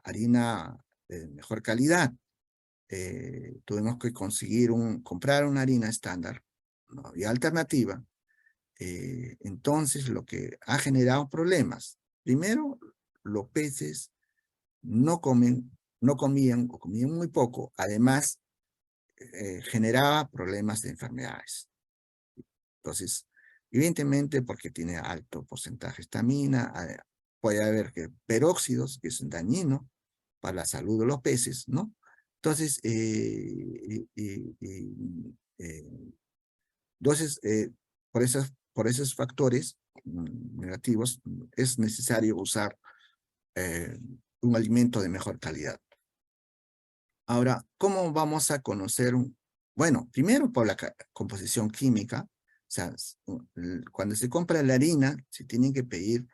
harina de mejor calidad. Tuvimos que comprar una harina estándar, no había alternativa. Entonces, lo que ha generado problemas. Primero, los peces no comían o comían muy poco. Además, generaba problemas de enfermedades. Entonces, evidentemente, porque tiene alto porcentaje de estamina, puede haber peróxidos, que es dañino para la salud de los peces, ¿no? Entonces, eh, por por esos factores negativos, es necesario usar un alimento de mejor calidad. Ahora, ¿cómo vamos a conocer bueno, primero por la composición química? O sea, cuando se compra la harina, se tienen que pedir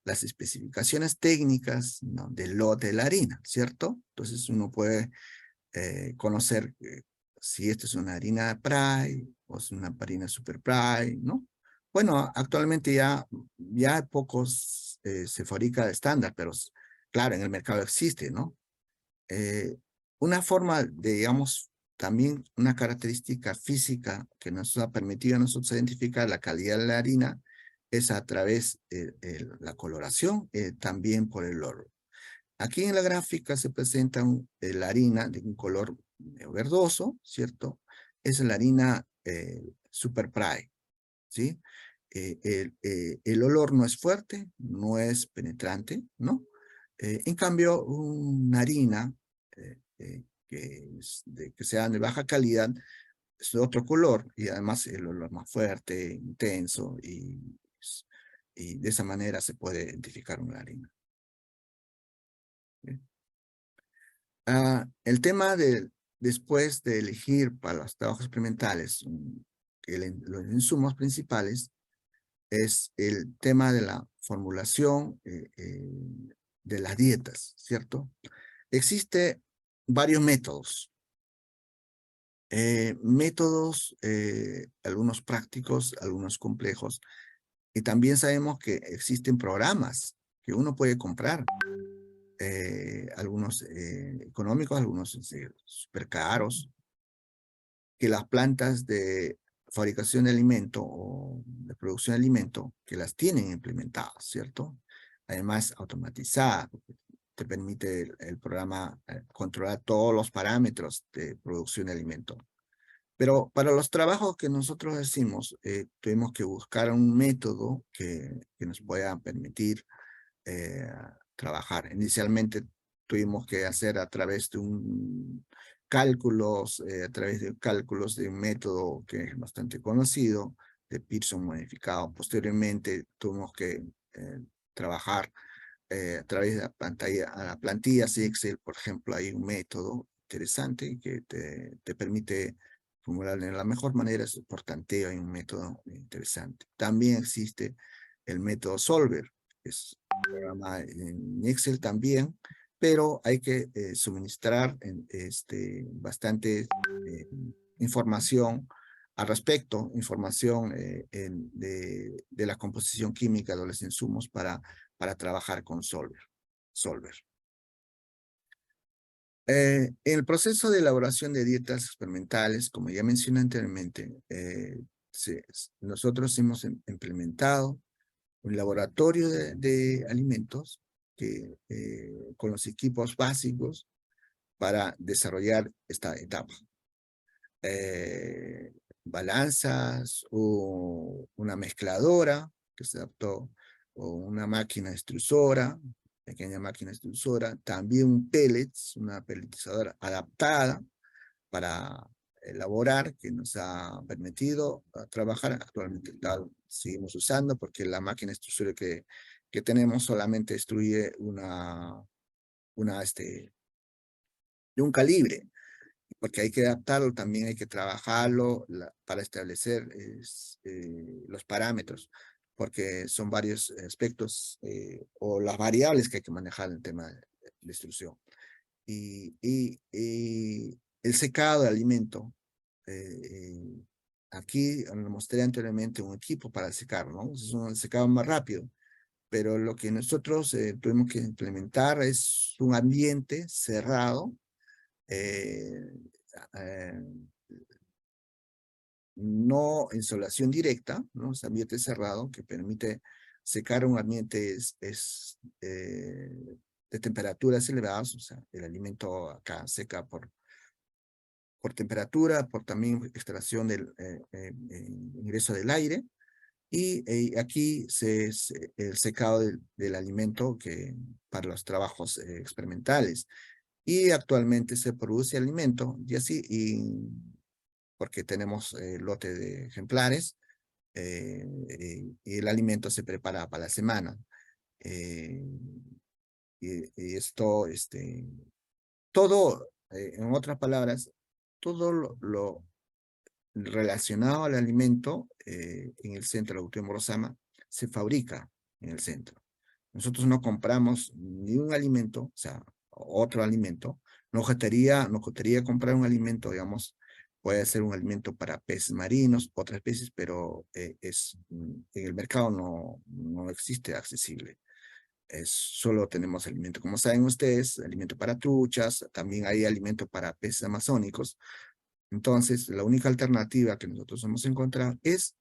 las especificaciones técnicas, ¿no?, del lote de la harina, ¿cierto? Entonces uno puede conocer si esto es una harina Prai o es una harina Super Prai, ¿no? Bueno, actualmente ya pocos se fabrica de estándar, pero claro, en el mercado existe, ¿no? Eh, una forma de, digamos, también una característica física que nos ha permitido a nosotros identificar la calidad de la harina es a través de la coloración, también por el olor. Aquí en la gráfica se presenta la harina de un color verdoso, ¿cierto? Es la harina Super Prai, ¿sí? El olor no es fuerte, no es penetrante, ¿no? En cambio, una harina que sea de baja calidad es de otro color y además el olor más fuerte, intenso y de esa manera se puede identificar una harina. ¿Sí? El tema después de elegir para los trabajos experimentales los insumos principales es el tema de la formulación de las dietas, ¿cierto? Existe varios métodos. Algunos prácticos, algunos complejos, y también sabemos que existen programas que uno puede comprar, algunos económicos, algunos súper caros, que las plantas de fabricación de alimento o de producción de alimento que las tienen implementadas, ¿cierto? Además, automatizada, te permite el programa controlar todos los parámetros de producción de alimento. Pero para los trabajos que nosotros decimos, tuvimos que buscar un método que nos pueda permitir trabajar. Inicialmente tuvimos que hacer a través de a través de cálculos de un método que es bastante conocido, de Pearson modificado. Posteriormente tuvimos que trabajar a través de la plantilla Excel, por ejemplo. Hay un método interesante que te permite formular de la mejor manera su portanteo. Hay un método interesante. También existe el método Solver, que es un programa en Excel también, pero hay que suministrar bastante información al respecto, información de la composición química de los insumos para trabajar con Solver. En el proceso de elaboración de dietas experimentales, como ya mencioné anteriormente, nosotros hemos implementado un laboratorio de alimentos con los equipos básicos para desarrollar esta etapa. Balanzas o una mezcladora que se adaptó, o una máquina extrusora, pequeña máquina extrusora, también pellets, una pelletizadora adaptada para elaborar, que nos ha permitido trabajar. Actualmente seguimos usando porque la máquina extrusora que tenemos solamente extruye de un calibre, porque hay que adaptarlo, también hay que trabajarlo para establecer los parámetros, porque son varios aspectos o las variables que hay que manejar en el tema de extrusión. Y el secado de alimento, aquí lo mostré anteriormente un equipo para secar, ¿no? Es un secado más rápido, pero lo que nosotros tuvimos que implementar es un ambiente cerrado, eh, eh, no insolación directa, ¿no? Es ambiente cerrado que permite secar un ambiente de temperaturas elevadas. O sea, el alimento acá seca por temperatura, por también extracción del ingreso del aire, y aquí el secado del alimento para los trabajos experimentales. Y actualmente se produce alimento, y así, porque tenemos lote de ejemplares, y el alimento se prepara para la semana. Eh, y esto, todo, en otras palabras, todo lo relacionado al alimento en el centro de Autónomo Rosama se fabrica en el centro. Nosotros no compramos ni un alimento, o sea, otro alimento. Nos costaría comprar un alimento, digamos, puede ser un alimento para peces marinos, otras especies, pero en el mercado no existe accesible. Solo tenemos alimento, como saben ustedes, alimento para truchas, también hay alimento para peces amazónicos. Entonces, la única alternativa que nosotros hemos encontrado es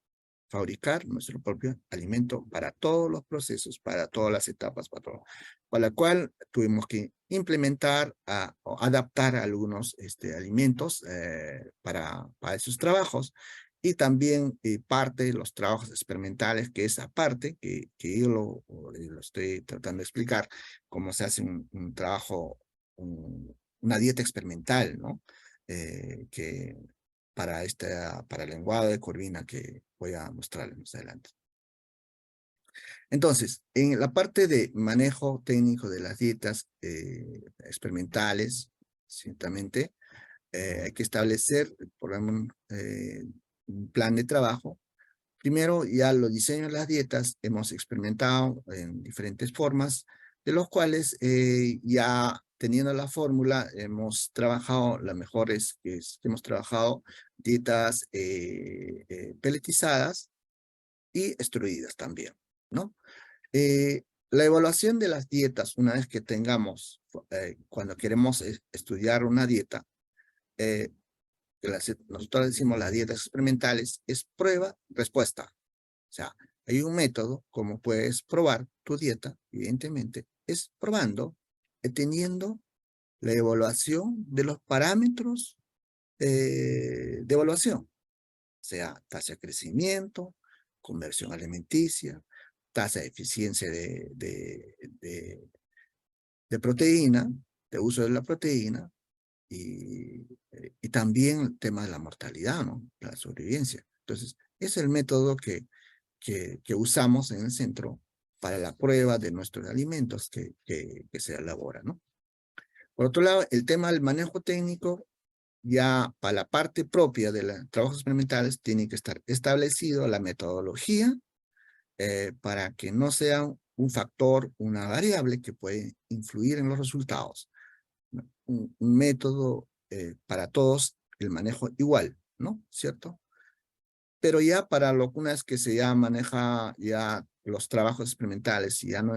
fabricar nuestro propio alimento para todos los procesos, para todas las etapas, para la cual tuvimos que implementar o adaptar algunos alimentos para esos trabajos y también parte de los trabajos experimentales, que es aparte, que yo lo estoy tratando de explicar, cómo se hace un trabajo, una dieta experimental, ¿no? Que para el lenguado de Corvina que voy a mostrarles más adelante. Entonces, en la parte de manejo técnico de las dietas experimentales, ciertamente, hay que establecer por ejemplo, un plan de trabajo. Primero, ya los diseños de las dietas hemos experimentado en diferentes formas, de los cuales ya teniendo la fórmula hemos trabajado las mejores, hemos trabajado dietas peletizadas y extruidas también, ¿no? La evaluación de las dietas, una vez que tengamos, cuando queremos estudiar una dieta, eh, nosotros decimos las dietas experimentales, es prueba, respuesta. O sea, hay un método como puedes probar tu dieta, evidentemente, es probando, teniendo la evaluación de los parámetros de evaluación, sea tasa de crecimiento, conversión alimenticia, tasa de eficiencia de proteína, de uso de la proteína, y también el tema de la mortalidad, ¿no? La sobrevivencia. Entonces, es el método que usamos en el centro para la prueba de nuestros alimentos que se elaboran, ¿no? Por otro lado, el tema del manejo técnico, ya para la parte propia de los trabajos experimentales, tiene que estar establecido la metodología para que no sea un factor, una variable que puede influir en los resultados. ¿No? Un método para todos, el manejo igual, ¿no? ¿Cierto? Pero ya para lo una vez que se ya maneja ya los trabajos experimentales y ya no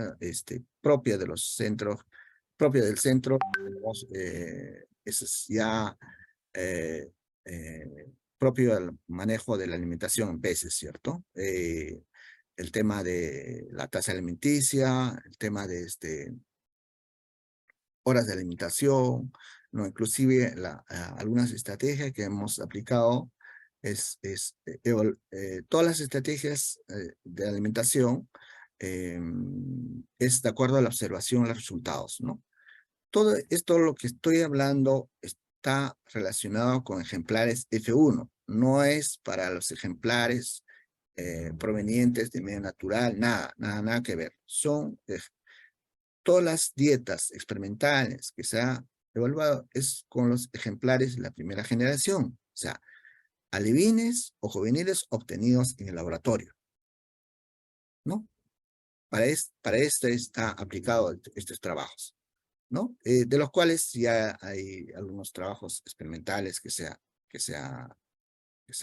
propia de los centros, propia del centro, tenemos, eso es ya eh, propio del manejo de la alimentación en peces, ¿cierto? El tema de la tasa alimenticia, el tema de horas de alimentación, ¿no? Inclusive algunas estrategias que hemos aplicado todas las estrategias de alimentación es de acuerdo a la observación de los resultados, ¿no? Todo esto, lo que estoy hablando, está relacionado con ejemplares F1, no es para los ejemplares provenientes de medio natural, nada que ver. Son todas las dietas experimentales que se ha evaluado es con los ejemplares de la primera generación, o sea, alevines o juveniles obtenidos en el laboratorio, ¿no? Para esto está aplicado estos trabajos, ¿no? De los cuales ya hay algunos trabajos experimentales que se ha, que se ha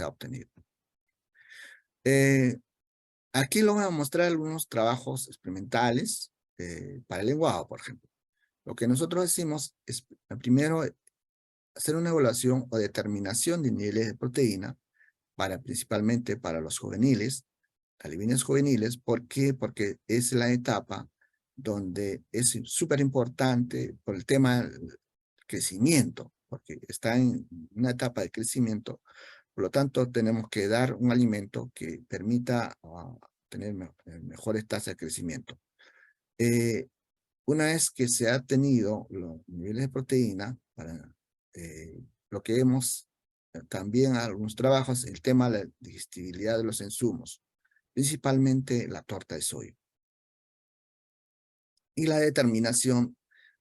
obtenido. Aquí lo voy a mostrar algunos trabajos experimentales para el lenguado, por ejemplo. Lo que nosotros decimos es, primero, hacer una evaluación o determinación de niveles de proteína principalmente para los juveniles, alevines juveniles. ¿Por qué? Porque es la etapa donde es súper importante por el tema del crecimiento, porque está en una etapa de crecimiento. Por lo tanto, tenemos que dar un alimento que permita tener mejores tasas de crecimiento. Una vez que se ha tenido los niveles de proteína, para lo que hemos también algunos trabajos, el tema de la digestibilidad de los insumos, principalmente la torta de soya. Y la determinación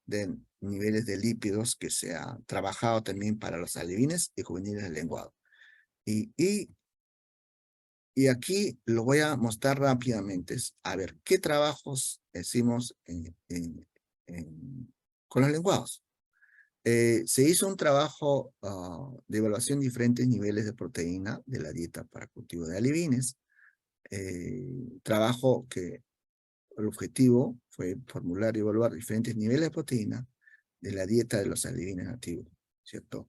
de niveles de lípidos que se ha trabajado también para los alevines y juveniles del lenguado. Y aquí lo voy a mostrar rápidamente, a ver qué trabajos hicimos con los lenguados. Se hizo un trabajo de evaluación de diferentes niveles de proteína de la dieta para cultivo de alevines. Trabajo que el objetivo fue formular y evaluar diferentes niveles de proteína de la dieta de los alevines nativos, ¿cierto?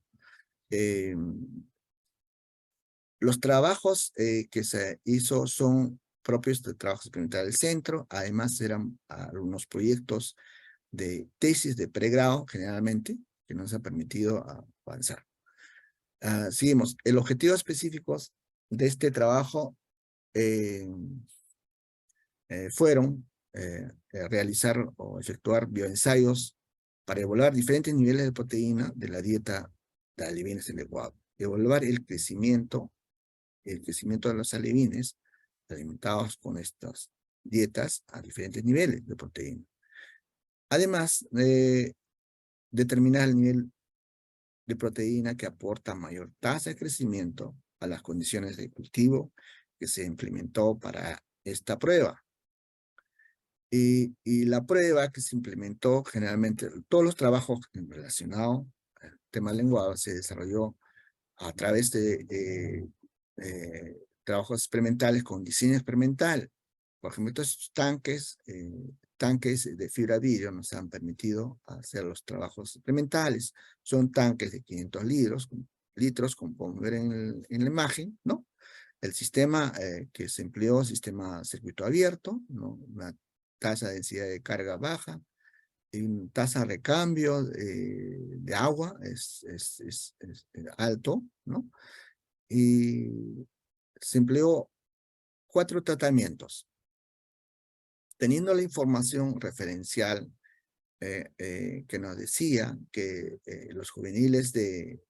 Los trabajos que se hizo son propios del trabajo experimental del centro, además eran algunos proyectos de tesis de pregrado, generalmente, que nos ha permitido avanzar. Seguimos. El objetivo específico de este trabajo fueron realizar o efectuar bioensayos para evaluar diferentes niveles de proteína de la dieta de alevines del Ecuador, evaluar el crecimiento de los alevines alimentados con estas dietas a diferentes niveles de proteína. Además, determinar el nivel de proteína que aporta mayor tasa de crecimiento a las condiciones de cultivo que se implementó para esta prueba. Y la prueba que se implementó, generalmente, todos los trabajos relacionados al tema lenguado se desarrolló a través de trabajos experimentales con diseño experimental. Por ejemplo, estos tanques de fibra vidrio nos han permitido hacer los trabajos experimentales. Son tanques de 500 litros, como podemos ver en la imagen, ¿no? El sistema que se empleó, sistema circuito abierto, ¿no? Una tasa de densidad de carga baja, y una tasa de recambio de agua es alto, ¿no? Y se empleó 4 tratamientos. Teniendo la información referencial que nos decía que los juveniles de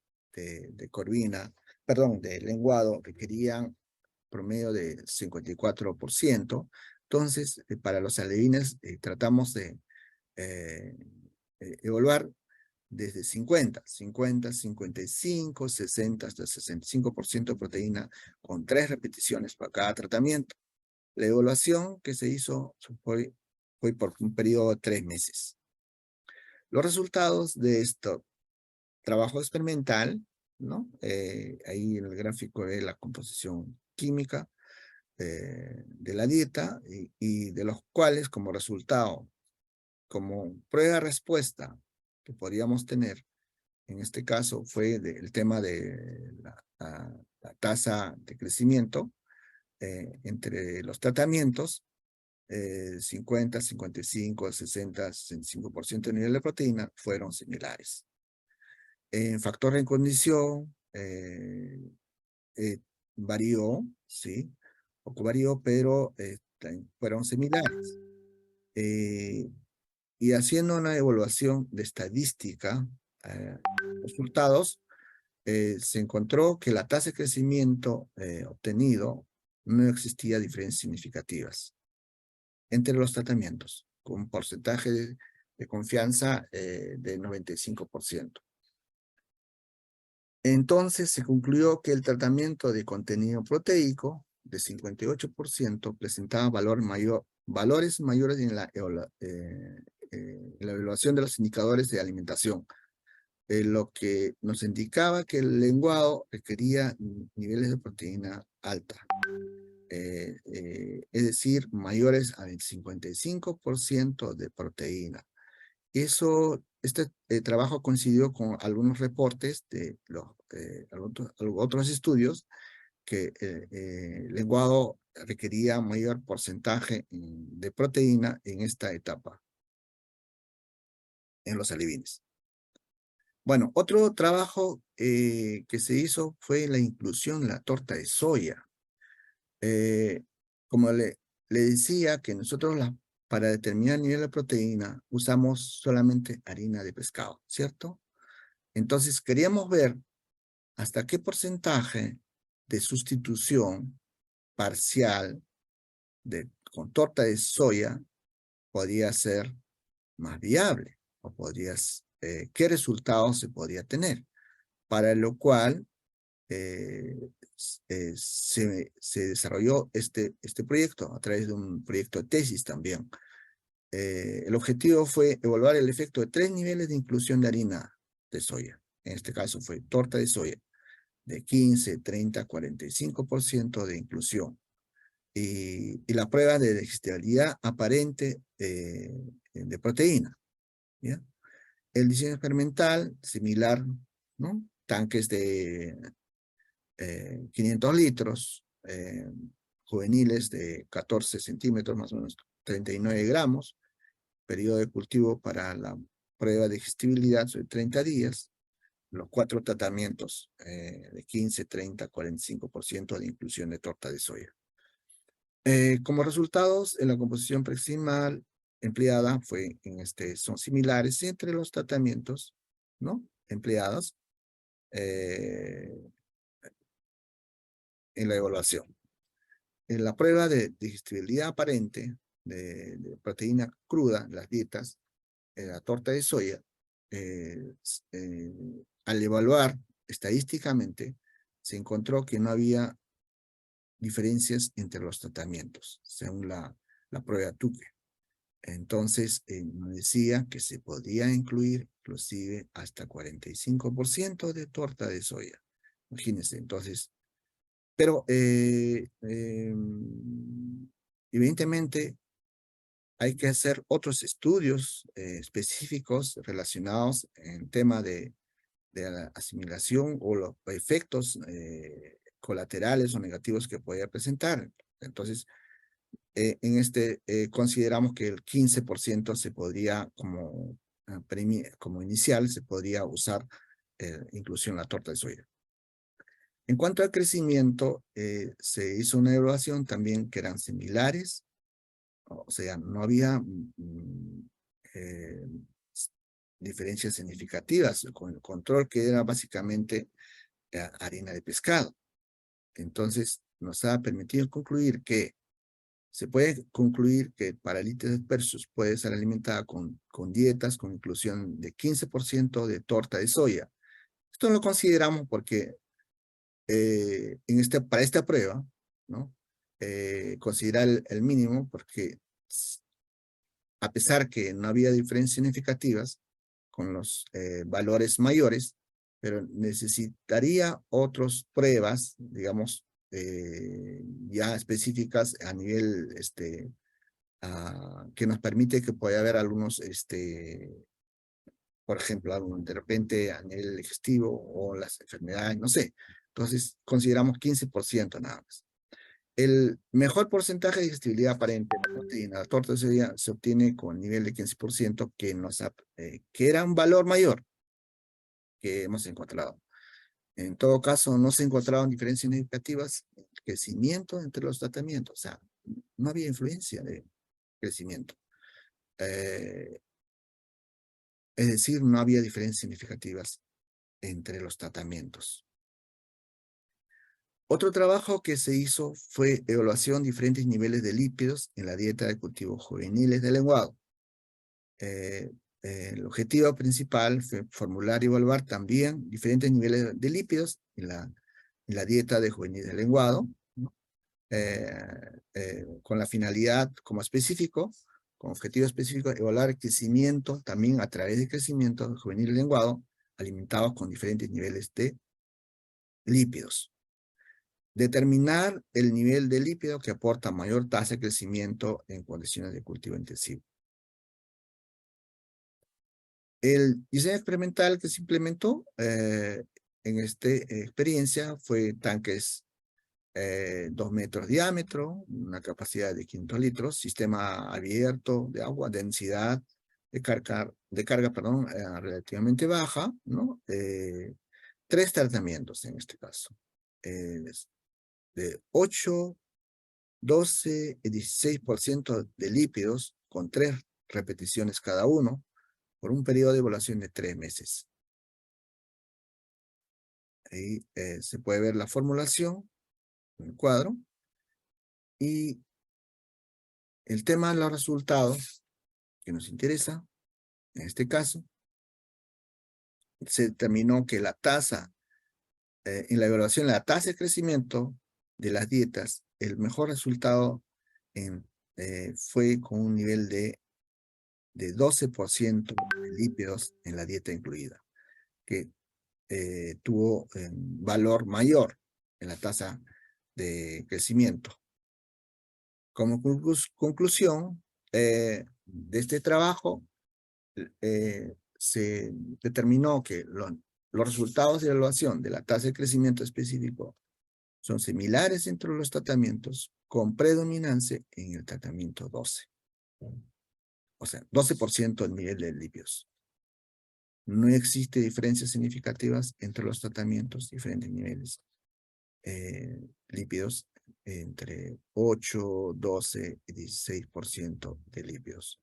corvina, perdón, de lenguado requerían promedio de 54%, entonces para los alevines tratamos de evaluar desde 50, 55, 60 hasta 65% de proteína con 3 repeticiones para cada tratamiento. La evaluación que se hizo fue por un periodo de 3 meses. Los resultados de este trabajo experimental, ¿no? Ahí en el gráfico de la composición química de la dieta y de los cuales como resultado, como prueba-respuesta que podríamos tener, en este caso fue el tema de la tasa de crecimiento entre los tratamientos, 50, 55, 60, 65% de nivel de proteína fueron similares. En factor de condición varió, ¿sí? Poco varió, pero fueron similares. Y haciendo una evaluación de estadística, resultados, se encontró que la tasa de crecimiento obtenido no existía diferencias significativas entre los tratamientos, con un porcentaje de confianza de 95%. Entonces se concluyó que el tratamiento de contenido proteico de 58% presentaba valores mayores en la evaluación de los indicadores de alimentación, lo que nos indicaba que el lenguado requería niveles de proteína alta, es decir, mayores al 55% de proteína. Este trabajo coincidió con algunos reportes de otros estudios que el lenguado requería mayor porcentaje de proteína en esta etapa, en los alevines. Bueno, otro trabajo que se hizo fue la inclusión de la torta de soya. Como le decía que nosotros para determinar el nivel de proteína usamos solamente harina de pescado, ¿cierto? Entonces queríamos ver hasta qué porcentaje de sustitución parcial con torta de soya podría ser más viable, o qué resultados se podría tener, para lo cual se desarrolló este proyecto a través de un proyecto de tesis también. El objetivo fue evaluar el efecto de 3 niveles de inclusión de harina de soya. En este caso fue torta de soya, de 15, 30, 45% de inclusión. Y la prueba de digestibilidad aparente de proteína, ¿ya? El diseño experimental, similar, ¿no? Tanques de 500 litros, juveniles de 14 centímetros, más o menos 39 gramos, periodo de cultivo para la prueba de digestibilidad sobre 30 días, los 4 tratamientos de 15, 30, 45% de inclusión de torta de soya. Como resultados, en la composición proximal empleada son similares entre los tratamientos, ¿no? Empleados en la evaluación. En la prueba de digestibilidad aparente de proteína cruda, las dietas, la torta de soya, al evaluar estadísticamente, se encontró que no había diferencias entre los tratamientos, según la prueba Tuque. Entonces, nos decía que se podía incluir inclusive hasta 45% de torta de soya. Imagínense, entonces, pero evidentemente hay que hacer otros estudios específicos relacionados en tema de la asimilación o los efectos colaterales o negativos que podría presentar. Entonces, consideramos que el 15% se podría, como inicial, se podría usar inclusión la torta de soya. En cuanto al crecimiento, se hizo una evaluación también que eran similares, o sea, no había diferencias significativas con el control, que era básicamente harina de pescado. Entonces, nos ha permitido concluir que se puede concluir que Paralitis aspersus puede ser alimentada con dietas con inclusión de 15% de torta de soya. Esto lo consideramos porque para esta prueba, ¿no? Considerar el mínimo, porque a pesar que no había diferencias significativas con los valores mayores, pero necesitaría otras pruebas, digamos, ya específicas a nivel, que nos permite que pueda haber algunos, por ejemplo, de repente a nivel digestivo o las enfermedades, no sé. Entonces, consideramos 15% nada más. El mejor porcentaje de digestibilidad aparente en la proteína, la torta de soya, se obtiene con el nivel de 15% que era un valor mayor que hemos encontrado. En todo caso, no se encontraron diferencias significativas en el crecimiento entre los tratamientos. O sea, no había influencia de crecimiento. Es decir, no había diferencias significativas entre los tratamientos. Otro trabajo que se hizo fue evaluación de diferentes niveles de lípidos en la dieta de cultivos juveniles de lenguado. El objetivo principal fue formular y evaluar también diferentes niveles de lípidos en la dieta de juveniles de lenguado, ¿no? Con la finalidad como objetivo específico, evaluar el crecimiento también a través del crecimiento juvenil de lenguado alimentados con diferentes niveles de lípidos. Determinar el nivel de lípido que aporta mayor tasa de crecimiento en condiciones de cultivo intensivo. El diseño experimental que se implementó en esta experiencia fue tanques 2 metros de diámetro, una capacidad de 500 litros, sistema abierto de agua, densidad de carga relativamente baja, ¿no? 3 tratamientos en este caso. De 8, 12 y 16% de lípidos con 3 repeticiones cada uno por un periodo de evaluación de 3 meses. Ahí se puede ver la formulación en el cuadro. Y el tema de los resultados que nos interesa, en este caso, se determinó que la tasa, en la evaluación de la tasa de crecimiento de las dietas, el mejor resultado fue con un nivel de 12% de lípidos en la dieta incluida, que tuvo valor mayor en la tasa de crecimiento. Como conclusión de este trabajo, se determinó que los resultados de evaluación de la tasa de crecimiento específico son similares entre los tratamientos, con predominancia en el tratamiento 12. O sea, 12% el nivel de lípidos. No existe diferencias significativas entre los tratamientos, diferentes niveles lípidos, entre 8, 12 y 16% de lípidos.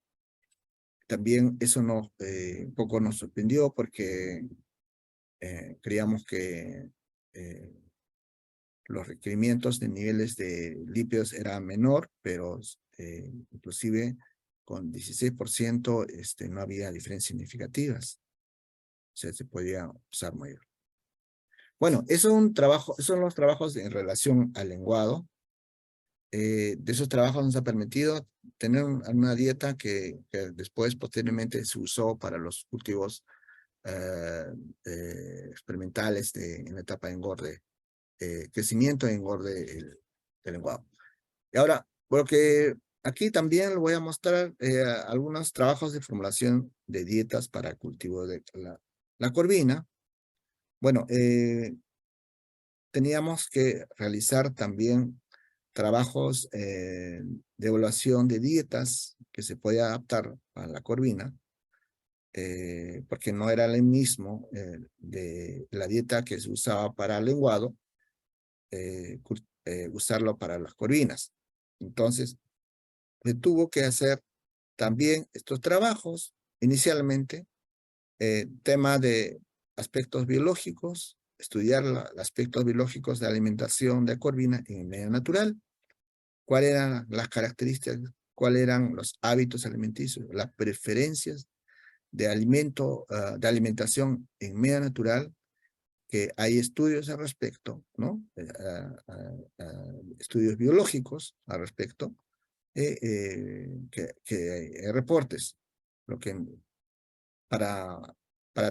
También eso un poco nos sorprendió porque creíamos que los requerimientos de niveles de lípidos eran menor, pero inclusive con 16% no había diferencias significativas. O sea, se podía usar mayor. Bueno, esos son los trabajos en relación al lenguado. De esos trabajos nos ha permitido tener una dieta que después, posteriormente, se usó para los cultivos experimentales en la etapa de engorde, crecimiento e engorde del lenguado. Y ahora, porque aquí también le voy a mostrar algunos trabajos de formulación de dietas para el cultivo de la corvina. Bueno, teníamos que realizar también trabajos de evaluación de dietas que se podía adaptar a la corvina, porque no era el mismo de la dieta que se usaba para el lenguado, usarlo para las corvinas. Entonces, se tuvo que hacer también estos trabajos, inicialmente, tema de aspectos biológicos, estudiar los aspectos biológicos de alimentación de corvina en el medio natural, cuáles eran las características, cuáles eran los hábitos alimenticios, las preferencias de de alimentación en medio natural, que hay estudios al respecto, ¿no? Estudios biológicos al respecto, que hay reportes, lo que para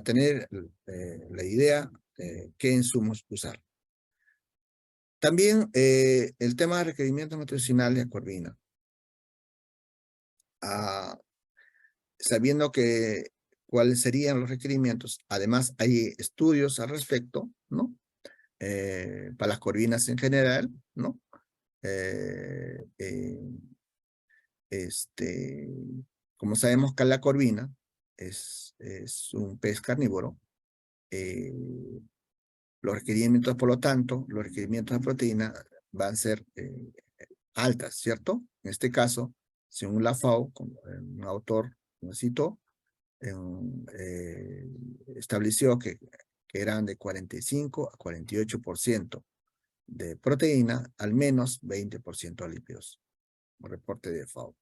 tener la idea de qué insumos usar. También el tema de requerimientos nutricionales de corvina. Sabiendo cuáles serían los requerimientos, además hay estudios al respecto, ¿no? Para las corvinas en general, ¿no? Como sabemos que la corvina es un pez carnívoro, los requerimientos, por lo tanto, los requerimientos de proteína van a ser altas, ¿cierto? En este caso, según la FAO, un autor lo citó, estableció que eran de 45 a 48% de proteína, al menos 20% de lípidos, un reporte de FAO.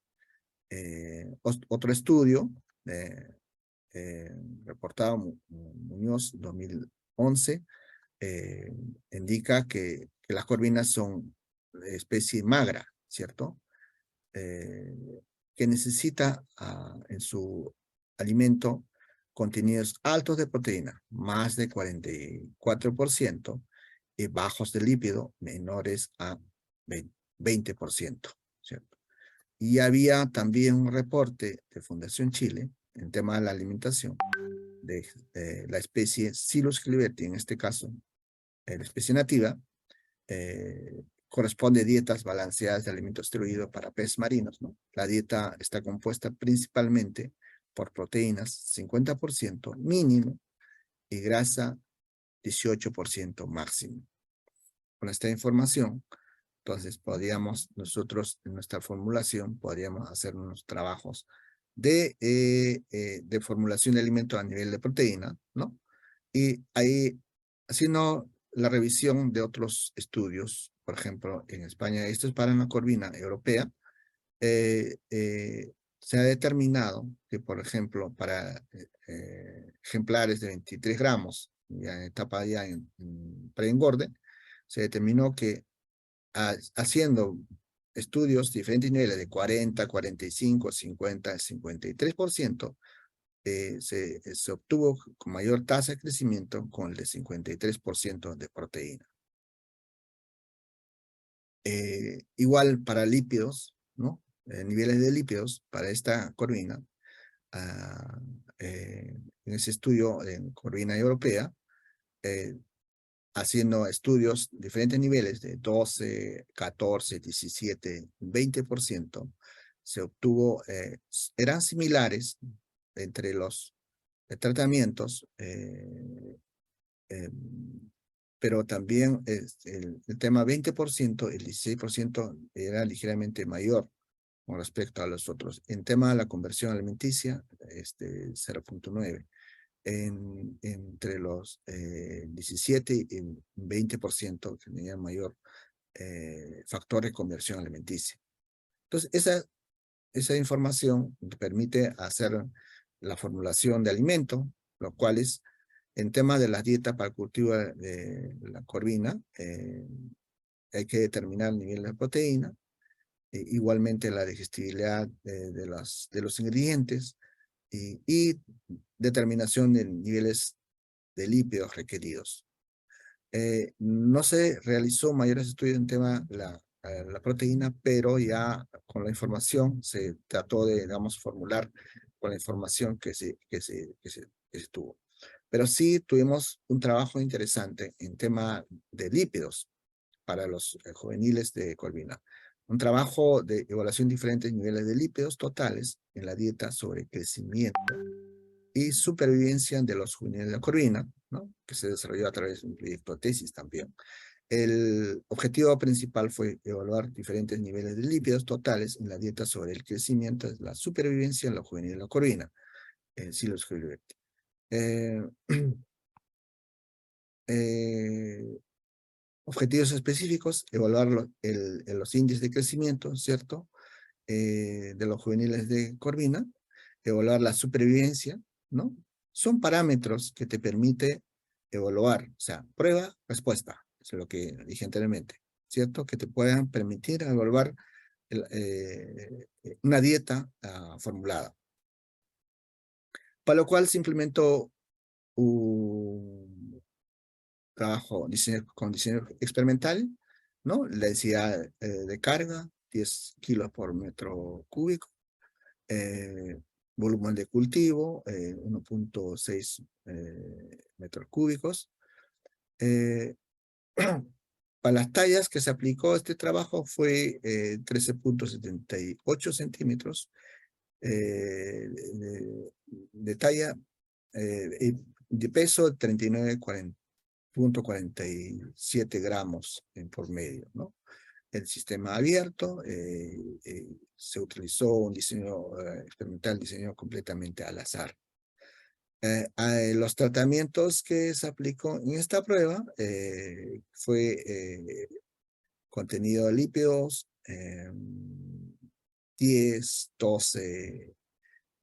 Otro estudio reportado Muñoz 2011 indica que las corvinas son especie magra, ¿cierto? Que necesita en su alimento contenidos altos de proteína, más de 44%, y bajos de lípido, menores a 20%, ¿cierto? Y había también un reporte de Fundación Chile en tema de la alimentación de la especie Silus cliberti, en este caso, la especie nativa, corresponde a dietas balanceadas de alimentos distribuidos para peces marinos, ¿no? La dieta está compuesta principalmente por proteínas, 50% mínimo, y grasa, 18% máximo. Con esta información, entonces nosotros en nuestra formulación, podríamos hacer unos trabajos de formulación de alimentos a nivel de proteína, ¿no? Y ahí, así no la revisión de otros estudios, por ejemplo, en España, esto es para una corvina europea, se ha determinado que, por ejemplo, para ejemplares de 23 gramos, ya en etapa ya en preengorde, se determinó que haciendo estudios diferentes niveles de 40, 45, 50, 53%, se obtuvo con mayor tasa de crecimiento con el de 53% de proteína. Igual para lípidos, ¿no? Niveles de lípidos para esta corvina, en ese estudio en corvina europea, haciendo estudios, diferentes niveles de 12, 14, 17, 20%, se obtuvo, eran similares entre los tratamientos, pero también el tema 20%, el 16% era ligeramente mayor con respecto a los otros. En tema de la conversión alimenticia, 0.9. Entre los 17 y 20% tenían mayor factor de conversión alimenticia. Entonces, esa información permite hacer la formulación de alimento, lo cual es, en tema de las dietas para el cultivo de la corvina, hay que determinar el nivel de proteína, igualmente la digestibilidad de los ingredientes y determinación de niveles de lípidos requeridos. No se realizó mayores estudios en tema la proteína, pero ya con la información se trató de, digamos, formular con la información que se tuvo. Pero sí tuvimos un trabajo interesante en tema de lípidos para los juveniles de corvina. Un trabajo de evaluación de diferentes niveles de lípidos totales en la dieta sobre crecimiento y supervivencia de los juveniles de la corvina, ¿no? Que se desarrolló a través de un proyecto de tesis también. El objetivo principal fue evaluar diferentes niveles de lípidos totales en la dieta sobre el crecimiento y la supervivencia en los juveniles de la corvina, Silos Gilberti. Objetivos específicos, evaluar los índices de crecimiento, ¿cierto? De los juveniles de corvina, evaluar la supervivencia, ¿no? Son parámetros que te permite evaluar, o sea, prueba, respuesta, es lo que dije anteriormente, ¿cierto? Que te puedan permitir evaluar una dieta formulada. Para lo cual se implementó un trabajo con diseño experimental, ¿no? La densidad de carga, 10 kilos por metro cúbico, volumen de cultivo, 1.6 metros cúbicos. Para las tallas que se aplicó este trabajo fue 13.78 centímetros de talla, y de peso 39.47 gramos por medio, ¿no? El sistema abierto, se utilizó un diseño experimental, diseño completamente al azar. Los tratamientos que se aplicó en esta prueba fue contenido de lípidos, 10, 12,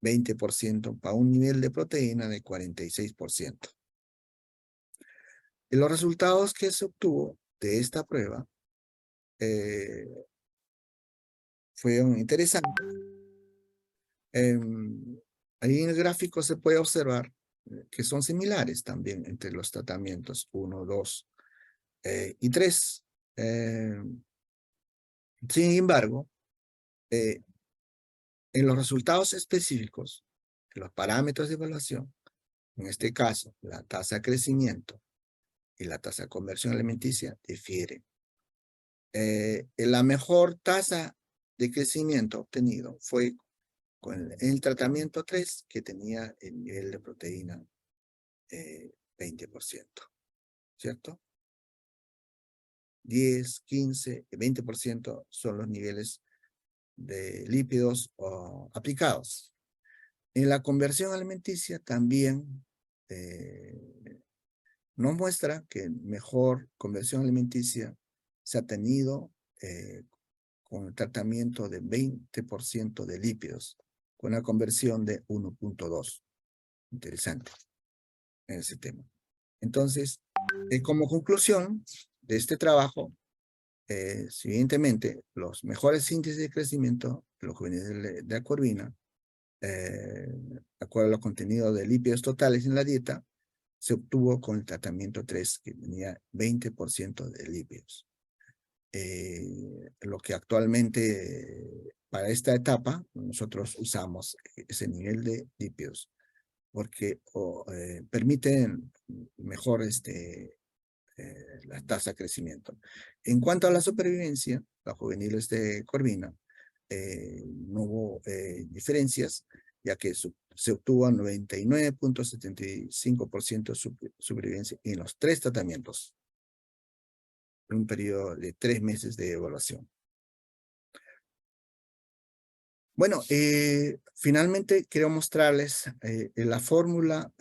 20% para un nivel de proteína de 46%. Y los resultados que se obtuvo de esta prueba fueron interesantes. Ahí en el gráfico se puede observar que son similares también entre los tratamientos 1, 2 y 3. Sin embargo, en los resultados específicos, en los parámetros de evaluación, en este caso, la tasa de crecimiento y la tasa de conversión alimenticia difieren. La mejor tasa de crecimiento obtenido fue con el tratamiento 3, que tenía el nivel de proteína 20%, ¿cierto? 10, 15, 20% son los niveles de lípidos aplicados. En la conversión alimenticia también nos muestra que mejor conversión alimenticia se ha tenido con el tratamiento de 20% de lípidos, con una conversión de 1.2. Interesante en ese tema. Entonces, como conclusión de este trabajo, evidentemente, los mejores índices de crecimiento de los juveniles de la corvina, de acuerdo a los contenidos de lípidos totales en la dieta, se obtuvo con el tratamiento 3, que tenía 20% de lípidos. Lo que actualmente, para esta etapa, nosotros usamos ese nivel de lípidos, porque permiten mejor la tasa de crecimiento. En cuanto a la supervivencia, los juveniles de corvina, no hubo diferencias, ya que se obtuvo 99.75% de supervivencia en los 3 tratamientos, en un periodo de 3 meses de evaluación. Bueno, finalmente quiero mostrarles la fórmula.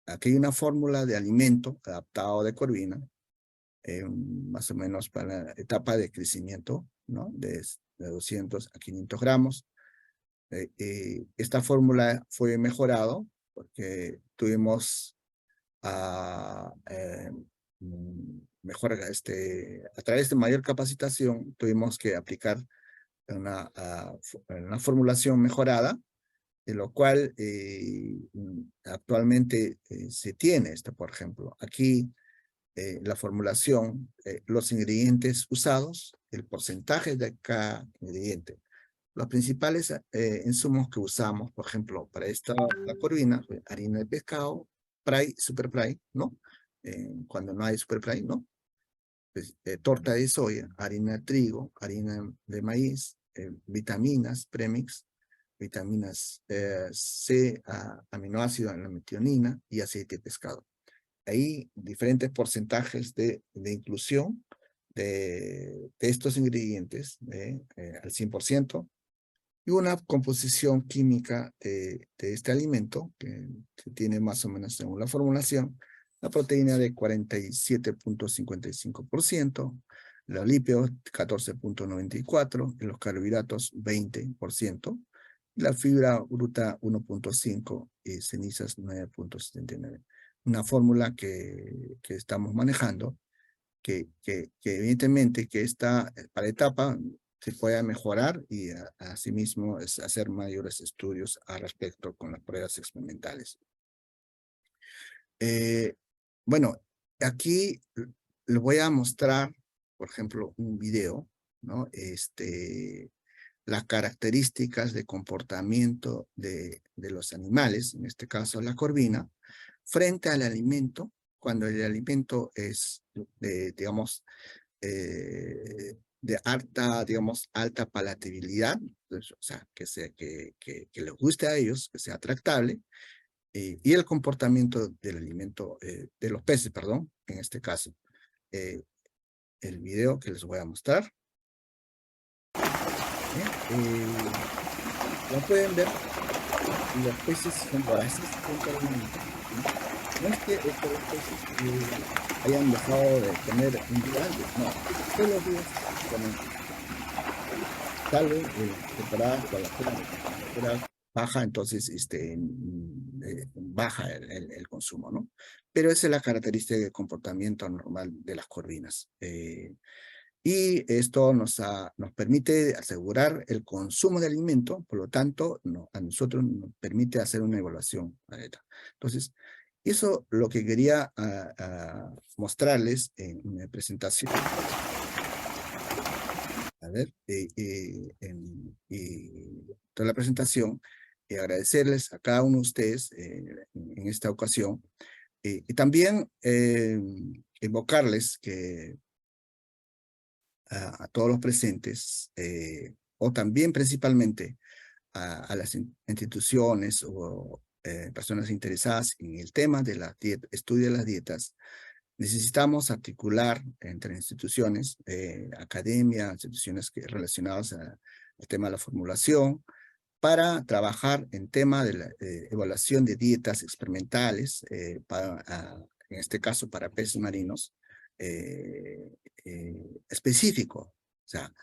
Aquí hay una fórmula de alimento adaptado de corvina, más o menos para la etapa de crecimiento, ¿no? De 200 a 500 gramos. Esta fórmula fue mejorado porque tuvimos mejor, a través de mayor capacitación, tuvimos que aplicar una formulación mejorada, de lo cual actualmente se tiene esto, por ejemplo. Aquí la formulación, los ingredientes usados, el porcentaje de cada ingrediente. Los principales insumos que usamos, por ejemplo, para la corvina, harina de pescado, Pray, Super Pray, ¿no? Cuando no hay Super Pray, ¿no? Pues, torta de soya, harina de trigo, harina de maíz, vitaminas, premix, vitaminas C, aminoácido, la metionina y aceite de pescado. Hay diferentes porcentajes de inclusión de estos ingredientes al 100%, y una composición química de este alimento, que tiene más o menos según la formulación, la proteína de 47.55%, los lípidos 14.94%, y los carbohidratos 20%, la fibra bruta 1.5% y cenizas 9.79%. Una fórmula que estamos manejando, que evidentemente que esta para etapa se pueda mejorar y asimismo hacer mayores estudios al respecto con las pruebas experimentales. Bueno, aquí les voy a mostrar, por ejemplo, un video, ¿no? Las características de comportamiento de los animales, en este caso la corvina, frente al alimento, cuando el alimento es, digamos, de alta palatabilidad, pues, o sea, que les guste a ellos, que sea tractable, y el comportamiento del alimento, de los peces, perdón, en este caso. El video que les voy a mostrar. Como pueden ver, los peces son voraces. No es que estos peces hayan dejado de tener un día antes, no. Todos los días comen. Salvo temporadas con la temperatura baja, entonces baja el consumo, ¿no? Pero esa es la característica de comportamiento normal de las corvinas. Y esto nos permite asegurar el consumo de alimento, por lo tanto, a nosotros nos permite hacer una evaluación. Entonces, eso es lo que quería mostrarles en mi presentación. A ver, toda la presentación, y agradecerles a cada uno de ustedes en esta ocasión, y también invocarles que a todos los presentes, o también principalmente a las instituciones o personas interesadas en el tema de la estudio de las dietas. Necesitamos articular entre instituciones, academia, instituciones relacionadas al tema de la formulación, para trabajar en tema de la evaluación de dietas experimentales, para en este caso para peces marinos, específico. O sea,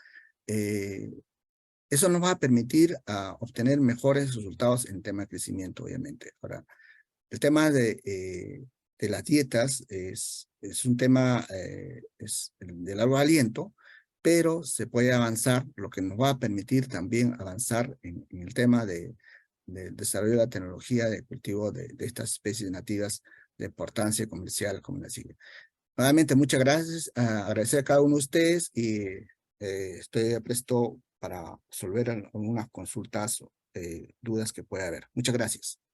eso nos va a permitir obtener mejores resultados en tema de crecimiento, obviamente. Ahora, el tema de las dietas es un tema de largo aliento, pero se puede avanzar, lo que nos va a permitir también avanzar en el tema del desarrollo de la tecnología de cultivo de estas especies nativas de importancia comercial como la silla. Nuevamente, muchas gracias. Agradecer a cada uno de ustedes y estoy presto para resolver algunas consultas o dudas que pueda haber. Muchas gracias.